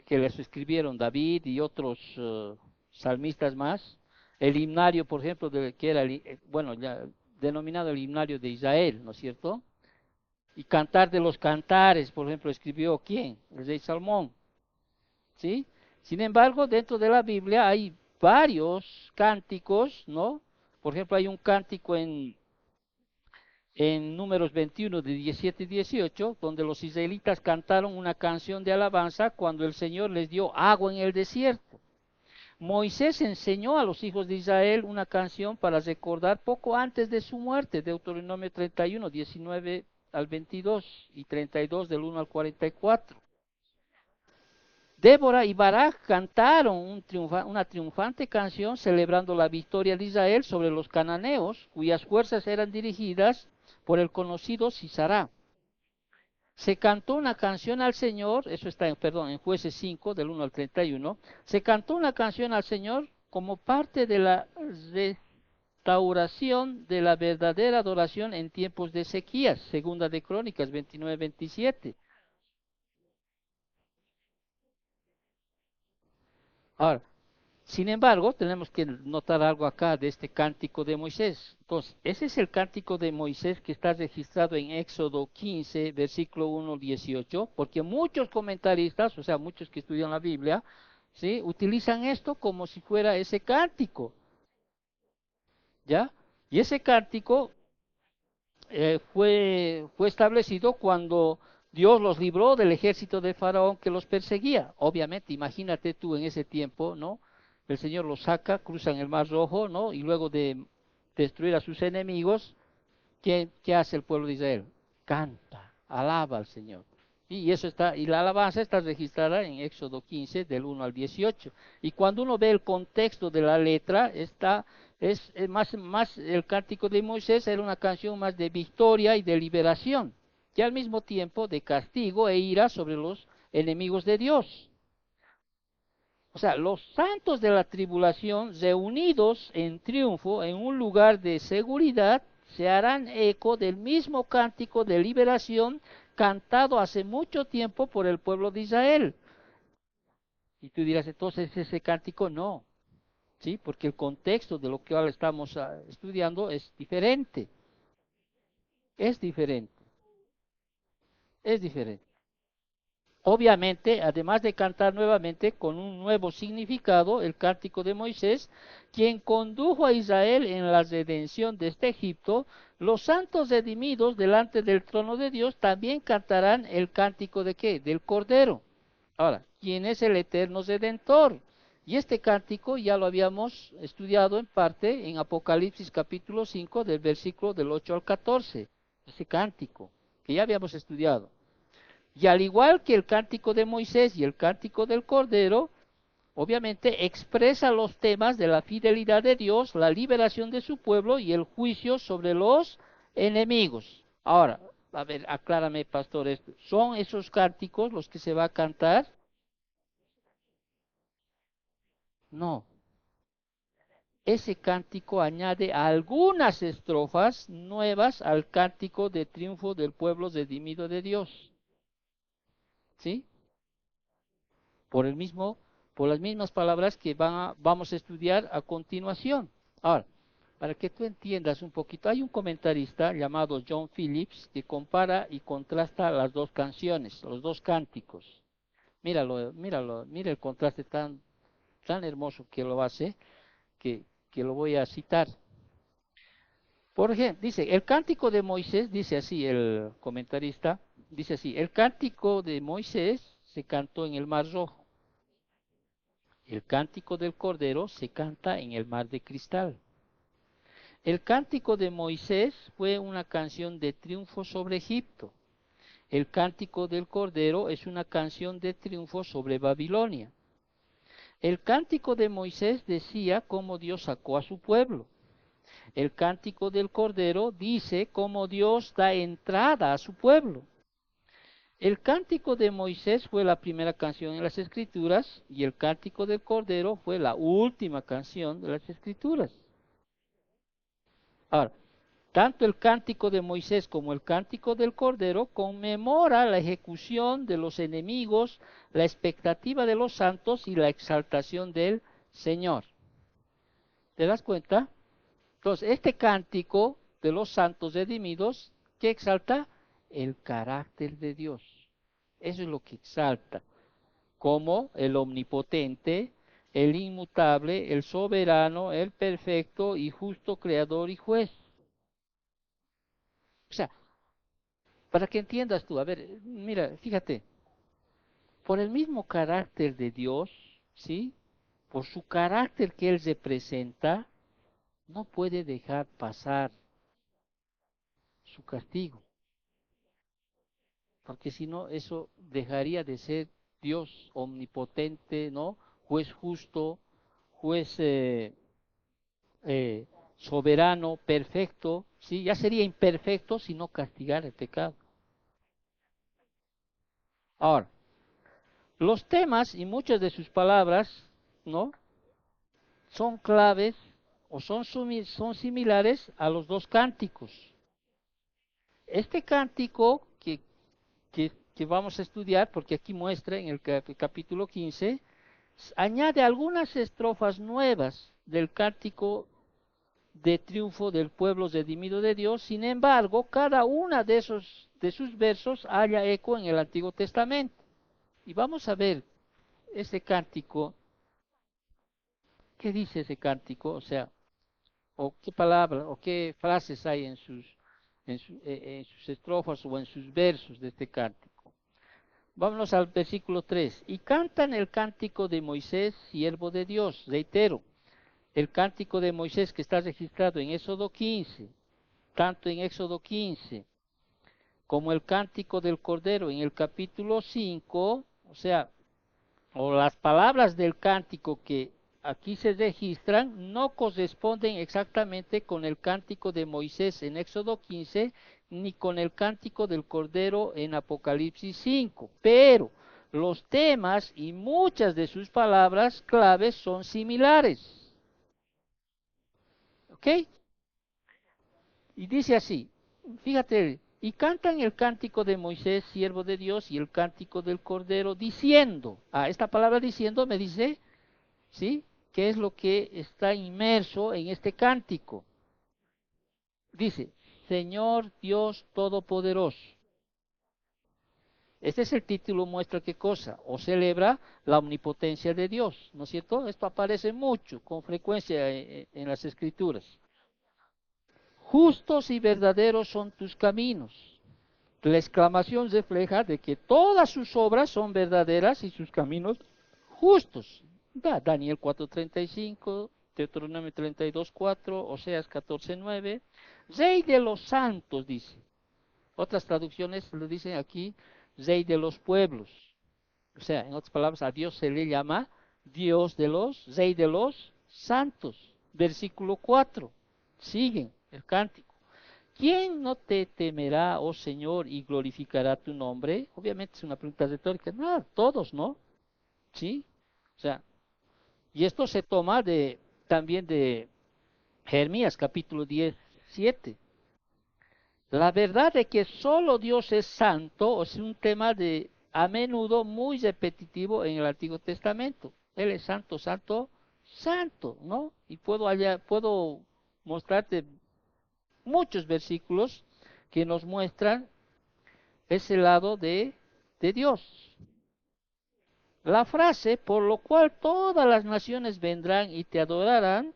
que les escribieron David y otros salmistas más. El himnario, por ejemplo, que era, bueno, ya denominado el himnario de Israel, ¿no es cierto? Y Cantar de los Cantares, por ejemplo, escribió ¿quién? El rey Salomón, ¿sí? Sin embargo, dentro de la Biblia hay varios cánticos, ¿no? Por ejemplo, hay un cántico en Números 21, de 17 y 18, donde los israelitas cantaron una canción de alabanza cuando el Señor les dio agua en el desierto. Moisés enseñó a los hijos de Israel una canción para recordar poco antes de su muerte, Deuteronomio 31, 19 al 22 y 32 del 1 al 44. Débora y Barak cantaron una triunfante canción celebrando la victoria de Israel sobre los cananeos, cuyas fuerzas eran dirigidas por el conocido Sisará. Se cantó una canción al Señor, eso está en Jueces 5, del 1 al 31, se cantó una canción al Señor como parte de la restauración de la verdadera adoración en tiempos de sequías, segunda de Crónicas 29-27. Ahora, sin embargo, tenemos que notar algo acá de este cántico de Moisés. Entonces, ese es el cántico de Moisés que está registrado en Éxodo 15, versículo 1, 18, porque muchos comentaristas, o sea, muchos que estudian la Biblia, ¿sí?, utilizan esto como si fuera ese cántico, ¿ya? Y ese cántico fue establecido cuando Dios los libró del ejército de Faraón que los perseguía. Obviamente, imagínate tú en ese tiempo, ¿no? El Señor los saca, cruzan el Mar Rojo, ¿no? Y luego de destruir a sus enemigos, ¿qué hace el pueblo de Israel? Canta, alaba al Señor. Y eso está, y la alabanza está registrada en Éxodo 15, del 1 al 18. Y cuando uno ve el contexto de la letra, es más el cántico de Moisés era una canción más de victoria y de liberación, y al mismo tiempo de castigo e ira sobre los enemigos de Dios. O sea, los santos de la tribulación, reunidos en triunfo en un lugar de seguridad, se harán eco del mismo cántico de liberación cantado hace mucho tiempo por el pueblo de Israel. Y tú dirás, entonces ese cántico no, ¿sí? Porque el contexto de lo que ahora estamos estudiando es diferente, es diferente, es diferente. Obviamente, además de cantar nuevamente con un nuevo significado, el cántico de Moisés, quien condujo a Israel en la redención de este Egipto, los santos redimidos delante del trono de Dios también cantarán el cántico de ¿qué? Del Cordero. Ahora, ¿quién es el eterno redentor? Y este cántico ya lo habíamos estudiado en parte en Apocalipsis capítulo 5 del versículo del 8 al 14. Ese cántico que ya habíamos estudiado. Y al igual que el cántico de Moisés y el cántico del Cordero, obviamente expresa los temas de la fidelidad de Dios, la liberación de su pueblo y el juicio sobre los enemigos. Ahora, a ver, aclárame, pastor, esto. ¿Son esos cánticos los que se va a cantar? No. Ese cántico añade algunas estrofas nuevas al cántico de triunfo del pueblo redimido de Dios. ¿Sí? Por el mismo, por las mismas palabras que vamos a estudiar a continuación. Ahora, para que tú entiendas un poquito, hay un comentarista llamado John Phillips que compara y contrasta las dos canciones, los dos cánticos. Míralo, míralo, mira el contraste tan hermoso que lo hace, que lo voy a citar. Por ejemplo, dice, el cántico de Moisés, dice así el comentarista, dice así, el cántico de Moisés se cantó en el Mar Rojo. El cántico del Cordero se canta en el mar de cristal. El cántico de Moisés fue una canción de triunfo sobre Egipto. El cántico del Cordero es una canción de triunfo sobre Babilonia. El cántico de Moisés decía cómo Dios sacó a su pueblo. El cántico del Cordero dice cómo Dios da entrada a su pueblo. El cántico de Moisés fue la primera canción en las Escrituras y el cántico del Cordero fue la última canción de las Escrituras. Ahora, tanto el cántico de Moisés como el cántico del Cordero conmemora la ejecución de los enemigos, la expectativa de los santos y la exaltación del Señor. ¿Te das cuenta? Entonces, este cántico de los santos redimidos, ¿qué exalta? El carácter de Dios. Eso es lo que exalta. Como el omnipotente, el inmutable, el soberano, el perfecto y justo creador y juez. O sea, para que entiendas tú, a ver, mira, fíjate, por el mismo carácter de Dios, ¿sí? Por su carácter que Él representa, no puede dejar pasar su castigo, porque si no, eso dejaría de ser Dios omnipotente, ¿no? Juez justo, juez eh, soberano, perfecto, ¿sí? Ya sería imperfecto si no castigara el pecado. Ahora, los temas y muchas de sus palabras, ¿no? Son claves o son similares a los dos cánticos. Este cántico que vamos a estudiar, porque aquí muestra en el capítulo 15, añade algunas estrofas nuevas del cántico de triunfo del pueblo redimido de Dios. Sin embargo, cada una de sus versos halla eco en el Antiguo Testamento. Y vamos a ver ese cántico, qué dice ese cántico, o sea, o qué palabras o qué frases hay en sus estrofas o en sus versos de este cántico. Vámonos al versículo 3. Y cantan el cántico de Moisés, siervo de Dios. Reitero, el cántico de Moisés que está registrado en Éxodo 15, tanto en Éxodo 15 como el cántico del Cordero en el capítulo 5, o sea, o las palabras del cántico que aquí se registran no corresponden exactamente con el cántico de Moisés en Éxodo 15 ni con el cántico del Cordero en Apocalipsis 5, pero los temas y muchas de sus palabras claves son similares. ¿Ok? Y dice así, fíjate, y cantan el cántico de Moisés, siervo de Dios, y el cántico del Cordero, diciendo, esta palabra diciendo me dice, ¿sí? ¿Qué es lo que está inmerso en este cántico? Dice, Señor Dios Todopoderoso. Este es el título, muestra qué cosa, o celebra la omnipotencia de Dios, ¿no es cierto? Esto aparece mucho, con frecuencia en las Escrituras. Justos y verdaderos son tus caminos. La exclamación refleja de que todas sus obras son verdaderas y sus caminos justos. Daniel 4:35, Deuteronomio 32:4, Oseas 14:9. Rey de los santos, dice. Otras traducciones lo dicen aquí, Rey de los pueblos. O sea, en otras palabras, a Dios se le llama Dios de los, Rey de los santos. Versículo 4. Siguen el cántico. ¿Quién no te temerá, oh Señor, y glorificará tu nombre? Obviamente es una pregunta retórica. No, todos, ¿no? ¿Sí? O sea, y esto se toma también de Jeremías capítulo 17. La verdad de que solo Dios es santo es un tema de a menudo muy repetitivo en el Antiguo Testamento. Él es santo, santo, santo, ¿no? Y puedo mostrarte muchos versículos que nos muestran ese lado de Dios. La frase, por lo cual todas las naciones vendrán y te adorarán,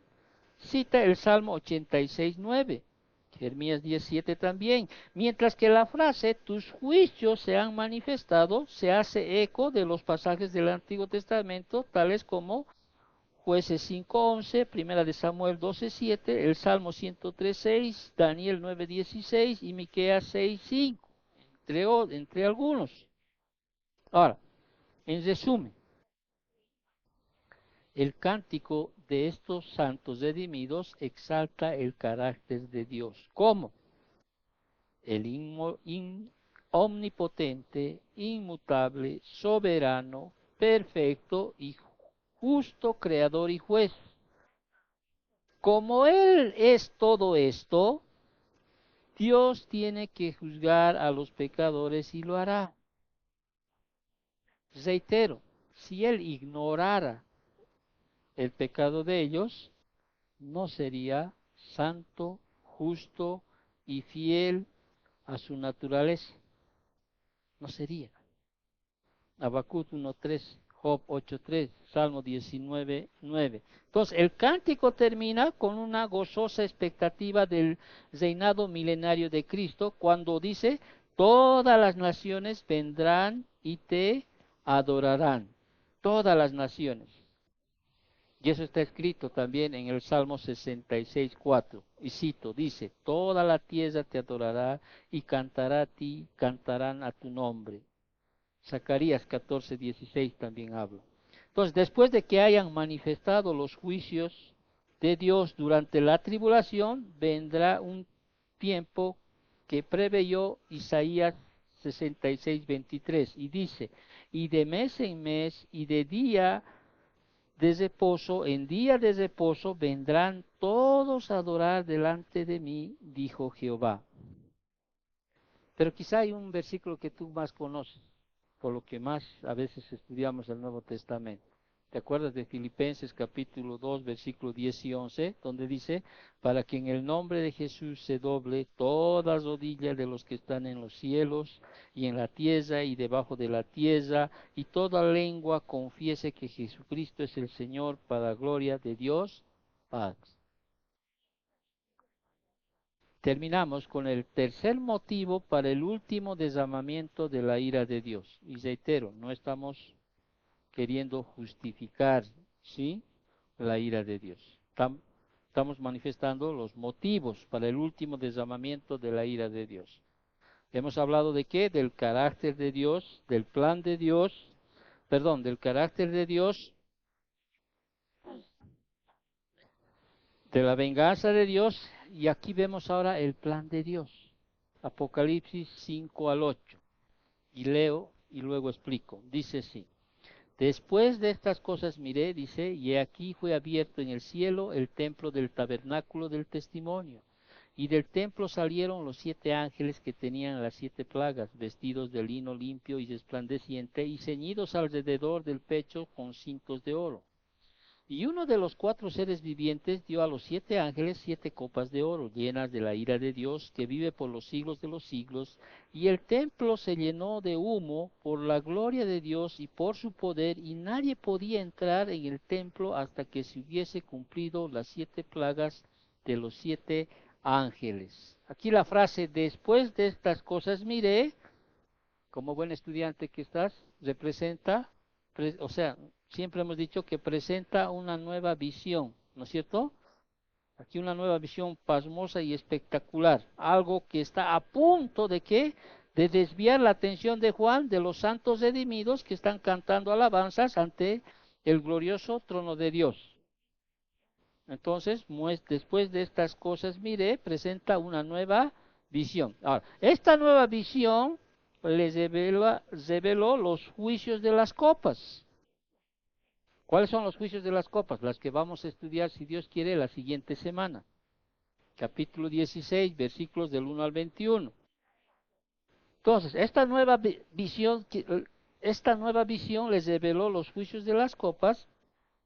cita el Salmo 86:9, Jeremías 17 también, mientras que la frase, tus juicios se han manifestado, se hace eco de los pasajes del Antiguo Testamento, tales como Jueces 5:11, Primera de Samuel 12:7, el Salmo 103:6, Daniel 9:16 y Miqueas 6:5, entre algunos. Ahora, en resumen, el cántico de estos santos redimidos exalta el carácter de Dios. ¿Cómo? El omnipotente, inmutable, soberano, perfecto y justo creador y juez. Como Él es todo esto, Dios tiene que juzgar a los pecadores y lo hará. Reitero, si Él ignorara el pecado de ellos, no sería santo, justo y fiel a su naturaleza. No sería. Habacuc 1:3, Job 8:3, Salmo 19:9. Entonces, el cántico termina con una gozosa expectativa del reinado milenario de Cristo, cuando dice, todas las naciones vendrán y te adorarán. Todas las naciones. Y eso está escrito también en el Salmo 66:4. Y cito, dice, toda la tierra te adorará y cantará a ti, cantarán a tu nombre. Zacarías 14:16 también habla. Entonces, después de que hayan manifestado los juicios de Dios durante la tribulación, vendrá un tiempo que preveyó Isaías 66:23 y dice, y de mes en mes y de día de reposo, en día de reposo vendrán todos a adorar delante de mí, dijo Jehová. Pero quizá hay un versículo que tú más conoces, por lo que más a veces estudiamos el Nuevo Testamento. ¿Te acuerdas de Filipenses capítulo 2, versículos 10 y 11, donde dice, para que en el nombre de Jesús se doble toda rodilla de los que están en los cielos y en la tierra y debajo de la tierra, y toda lengua confiese que Jesucristo es el Señor, para gloria de Dios Padre? Terminamos con el tercer motivo para el último derramamiento de la ira de Dios. Y reitero, no estamos queriendo justificar, ¿sí?, la ira de Dios. Estamos manifestando los motivos para el último derramamiento de la ira de Dios. Hemos hablado de qué? Del carácter de Dios, del plan de Dios, del carácter de Dios, de la venganza de Dios, y aquí vemos ahora el plan de Dios. Apocalipsis 5-8. Y leo y luego explico. Dice así. Después de estas cosas miré, dice, y aquí fue abierto en el cielo el templo del tabernáculo del testimonio. Y del templo salieron los 7 ángeles que tenían las 7 plagas, vestidos de lino limpio y resplandeciente, y ceñidos alrededor del pecho con cintos de oro. Y uno de los 4 seres vivientes dio a los 7 ángeles 7 copas de oro, llenas de la ira de Dios, que vive por los siglos de los siglos, y el templo se llenó de humo por la gloria de Dios y por su poder, y nadie podía entrar en el templo hasta que se hubiese cumplido las 7 plagas de los 7 ángeles. Aquí la frase, después de estas cosas miré, como buen estudiante que estás, representa, o sea, siempre hemos dicho que presenta una nueva visión, ¿no es cierto? Aquí una nueva visión pasmosa y espectacular, algo que está a punto de ¿qué? De desviar la atención de Juan de los santos redimidos que están cantando alabanzas ante el glorioso trono de Dios. Entonces, después de estas cosas, mire, presenta una nueva visión. Ahora, esta nueva visión les reveló los juicios de las copas. ¿Cuáles son los juicios de las copas? Las que vamos a estudiar, si Dios quiere, la siguiente semana. Capítulo 16, versículos del 1 al 21. Entonces, esta nueva visión les reveló los juicios de las copas,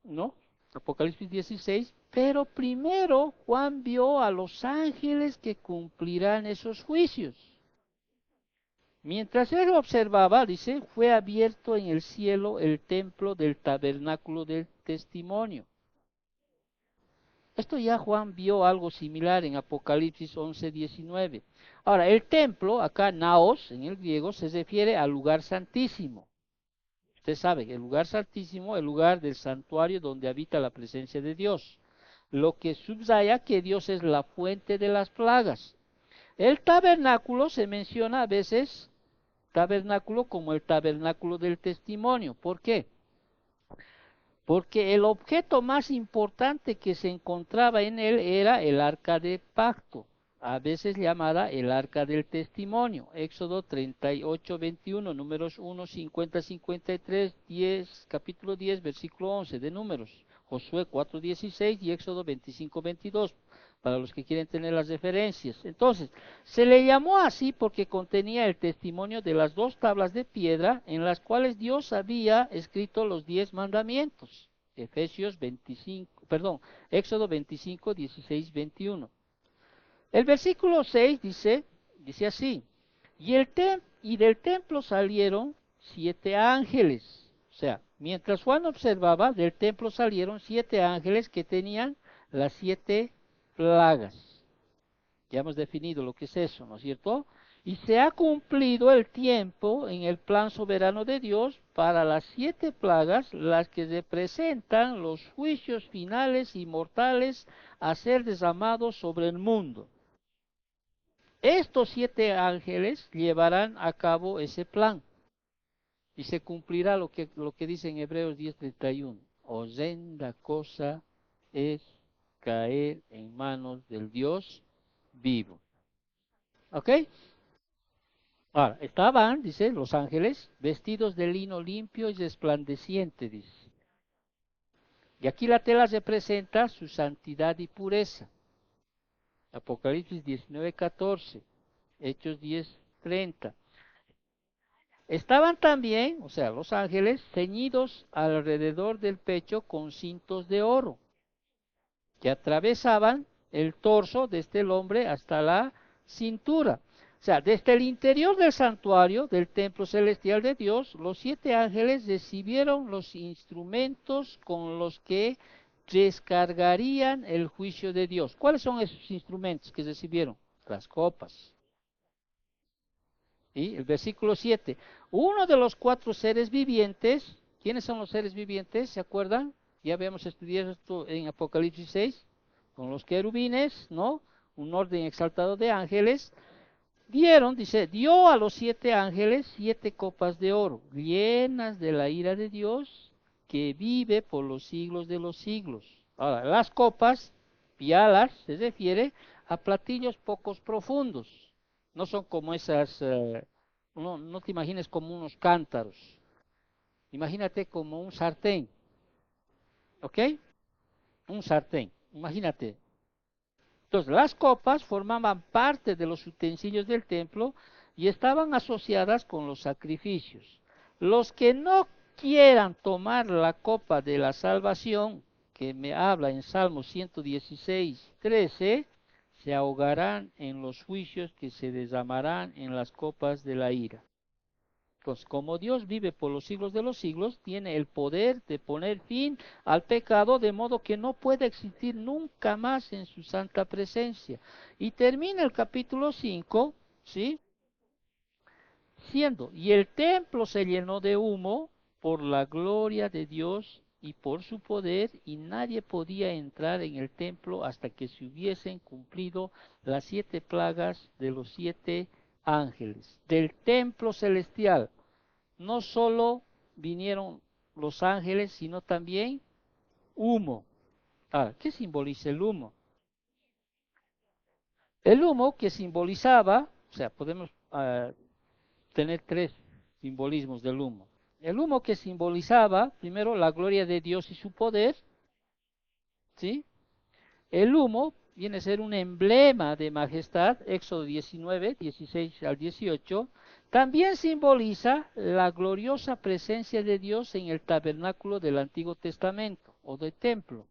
¿no? Apocalipsis 16, pero primero Juan vio a los ángeles que cumplirán esos juicios. Mientras él observaba, dice, fue abierto en el cielo el templo del tabernáculo del testimonio. Esto ya Juan vio algo similar en Apocalipsis 11:19. Ahora, el templo, acá naos, en el griego, se refiere al lugar santísimo. Usted sabe, el lugar santísimo, el lugar del santuario donde habita la presencia de Dios. Lo que subraya que Dios es la fuente de las plagas. El tabernáculo se menciona a veces, tabernáculo como el tabernáculo del testimonio. ¿Por qué? Porque el objeto más importante que se encontraba en él era el arca de pacto, a veces llamada el arca del testimonio. Éxodo 38:21, números 1, 50, 53, 10, capítulo 10, versículo 11 de números. Josué 4:16 y Éxodo 25:22, para los que quieren tener las referencias. Entonces, se le llamó así porque contenía el testimonio de las 2 tablas de piedra en las cuales Dios había escrito los 10 mandamientos. Efesios 25, perdón, Éxodo 25, 16, 21. El versículo 6 dice así, y del templo salieron 7 ángeles. O sea, mientras Juan observaba, del templo salieron 7 ángeles que tenían las 7 plagas. Ya hemos definido lo que es eso, ¿no es cierto? Y se ha cumplido el tiempo en el plan soberano de Dios para las 7 plagas, las que representan los juicios finales y mortales a ser derramados sobre el mundo. Estos 7 ángeles llevarán a cabo ese plan y se cumplirá lo que dice en Hebreos 10:31. Horrenda cosa es caer en manos del Dios vivo. ¿Ok? Ahora, estaban, dice, los ángeles, vestidos de lino limpio y resplandeciente, dice. Y aquí la tela representa su santidad y pureza. Apocalipsis 19:14, Hechos 10:30. Estaban también, o sea, los ángeles, ceñidos alrededor del pecho con cintos de oro, que atravesaban el torso de este hombre hasta la cintura. O sea, desde el interior del santuario, del templo celestial de Dios, los 7 ángeles recibieron los instrumentos con los que descargarían el juicio de Dios. ¿Cuáles son esos instrumentos que recibieron? Las copas. Y el versículo 7. Uno de los 4 seres vivientes, ¿quiénes son los seres vivientes? ¿Se acuerdan? Ya habíamos estudiado esto en Apocalipsis 6, con los querubines, ¿no? Un orden exaltado de ángeles. Dio a los 7 ángeles 7 copas de oro, llenas de la ira de Dios, que vive por los siglos de los siglos. Ahora, las copas, pialas, se refiere a platillos pocos profundos. No son como esas, no te imagines como unos cántaros. Imagínate como un sartén, ¿ok? Un sartén, imagínate. Entonces, las copas formaban parte de los utensilios del templo y estaban asociadas con los sacrificios. Los que no quieran tomar la copa de la salvación, que me habla en Salmo 116, 13, se ahogarán en los juicios que se derramarán en las copas de la ira. Entonces, como Dios vive por los siglos de los siglos, tiene el poder de poner fin al pecado, de modo que no puede existir nunca más en su santa presencia. Y termina el capítulo 5, ¿sí? Y el templo se llenó de humo por la gloria de Dios y por su poder, y nadie podía entrar en el templo hasta que se hubiesen cumplido las 7 plagas de los 7 ángeles. Del templo celestial no solo vinieron los ángeles, sino también humo. Ahora, ¿qué simboliza el humo? El humo que simbolizaba, o sea, podemos tener 3 simbolismos del humo. El humo que simbolizaba, primero, la gloria de Dios y su poder, ¿sí? El humo viene a ser un emblema de majestad, Éxodo 19, 16 al 18. También simboliza la gloriosa presencia de Dios en el tabernáculo del Antiguo Testamento o del templo.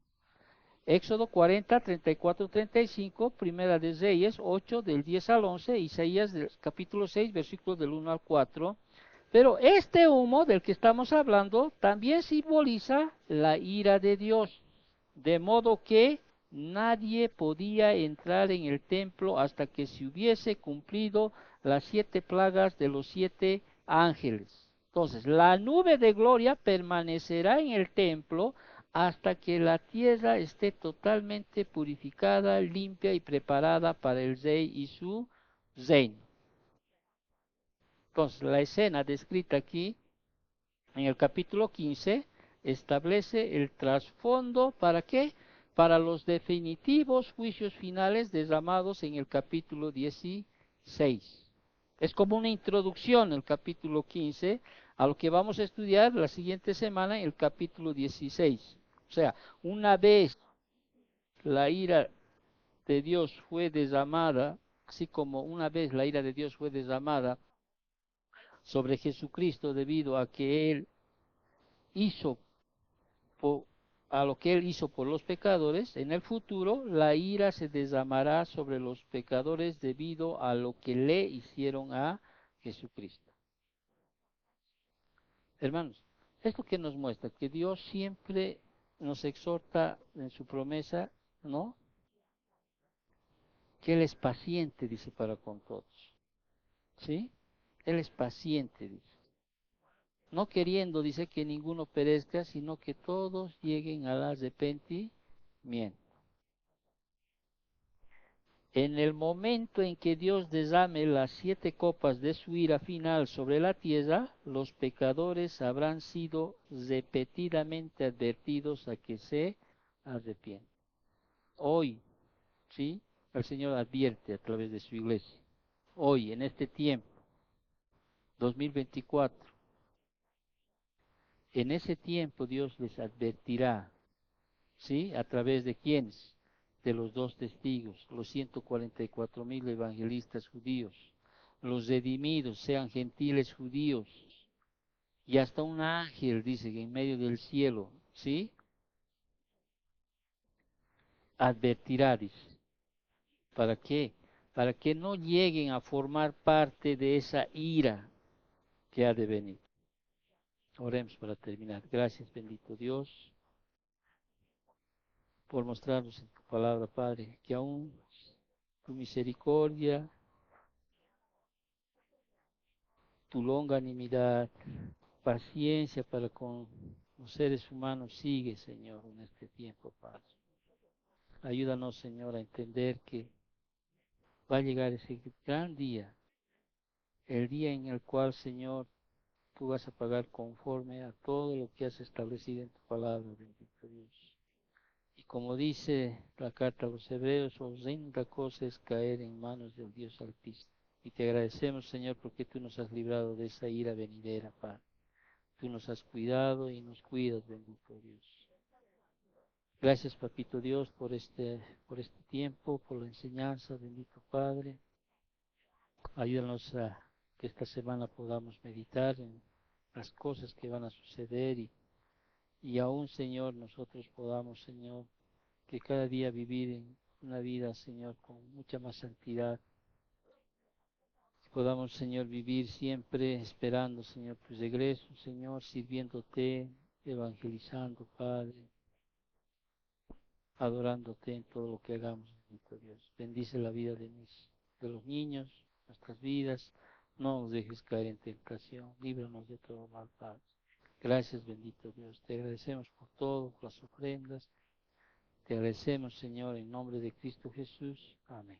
Éxodo 40, 34, 35, Primera de Reyes 8, del 10 al 11, Isaías capítulo 6, versículos del 1 al 4. Pero este humo del que estamos hablando también simboliza la ira de Dios, de modo que nadie podía entrar en el templo hasta que se hubiese cumplido las 7 plagas de los 7 ángeles. Entonces, la nube de gloria permanecerá en el templo hasta que la tierra esté totalmente purificada, limpia y preparada para el rey y su reino. Entonces, la escena descrita aquí en el capítulo 15 establece el trasfondo. ¿Para qué? Para los definitivos juicios finales derramados en el capítulo 16. Es como una introducción el capítulo 15 a lo que vamos a estudiar la siguiente semana en el capítulo 16. O sea, una vez la ira de Dios fue derramada, así como una vez la ira de Dios fue derramada sobre Jesucristo debido a que Él hizo a lo que Él hizo por los pecadores, en el futuro la ira se derramará sobre los pecadores debido a lo que le hicieron a Jesucristo. Hermanos, esto que nos muestra que Dios siempre nos exhorta en su promesa, ¿no? Que Él es paciente, dice, para con todos. ¿Sí? Él es paciente, dice. No queriendo, dice, que ninguno perezca, sino que todos lleguen al arrepentimiento. En el momento en que Dios derrame las 7 copas de su ira final sobre la tierra, los pecadores habrán sido repetidamente advertidos a que se arrepientan. Hoy, ¿sí? El Señor advierte a través de su iglesia. Hoy, en este tiempo, 2024, en ese tiempo Dios les advertirá, ¿sí? ¿A través de quiénes? De los 2 testigos, los 144,000 evangelistas judíos, los redimidos, sean gentiles judíos, y hasta un ángel, dice, que en medio del cielo, ¿sí? Advertirá, dice. ¿Para qué? Para que no lleguen a formar parte de esa ira que ha de venir. Oremos para terminar. Gracias, bendito Dios, por mostrarnos en tu palabra, Padre, que aún tu misericordia, tu longanimidad, paciencia para con los seres humanos sigue, Señor, en este tiempo, Padre. Ayúdanos, Señor, a entender que va a llegar ese gran día, el día en el cual, Señor, tú vas a pagar conforme a todo lo que has establecido en tu palabra, bendito Dios. Y como dice la carta a los Hebreos, horrenda cosa es caer en manos del Dios Altísimo. Y te agradecemos, Señor, porque tú nos has librado de esa ira venidera, Padre. Tú nos has cuidado y nos cuidas, bendito Dios. Gracias, Papito Dios, por este tiempo, por la enseñanza, bendito Padre. Ayúdanos a que esta semana podamos meditar en las cosas que van a suceder y aún, Señor, nosotros podamos, Señor, que cada día vivir en una vida, Señor, con mucha más santidad. Podamos, Señor, vivir siempre esperando, Señor, tu regreso, Señor, sirviéndote, evangelizando, Padre, adorándote en todo lo que hagamos, bendito Dios. Bendice la vida de los niños, nuestras vidas. No nos dejes caer en tentación. Líbranos de todo mal, Padre. Gracias, bendito Dios. Te agradecemos por todo, por las ofrendas. Te agradecemos, Señor, en nombre de Cristo Jesús. Amén.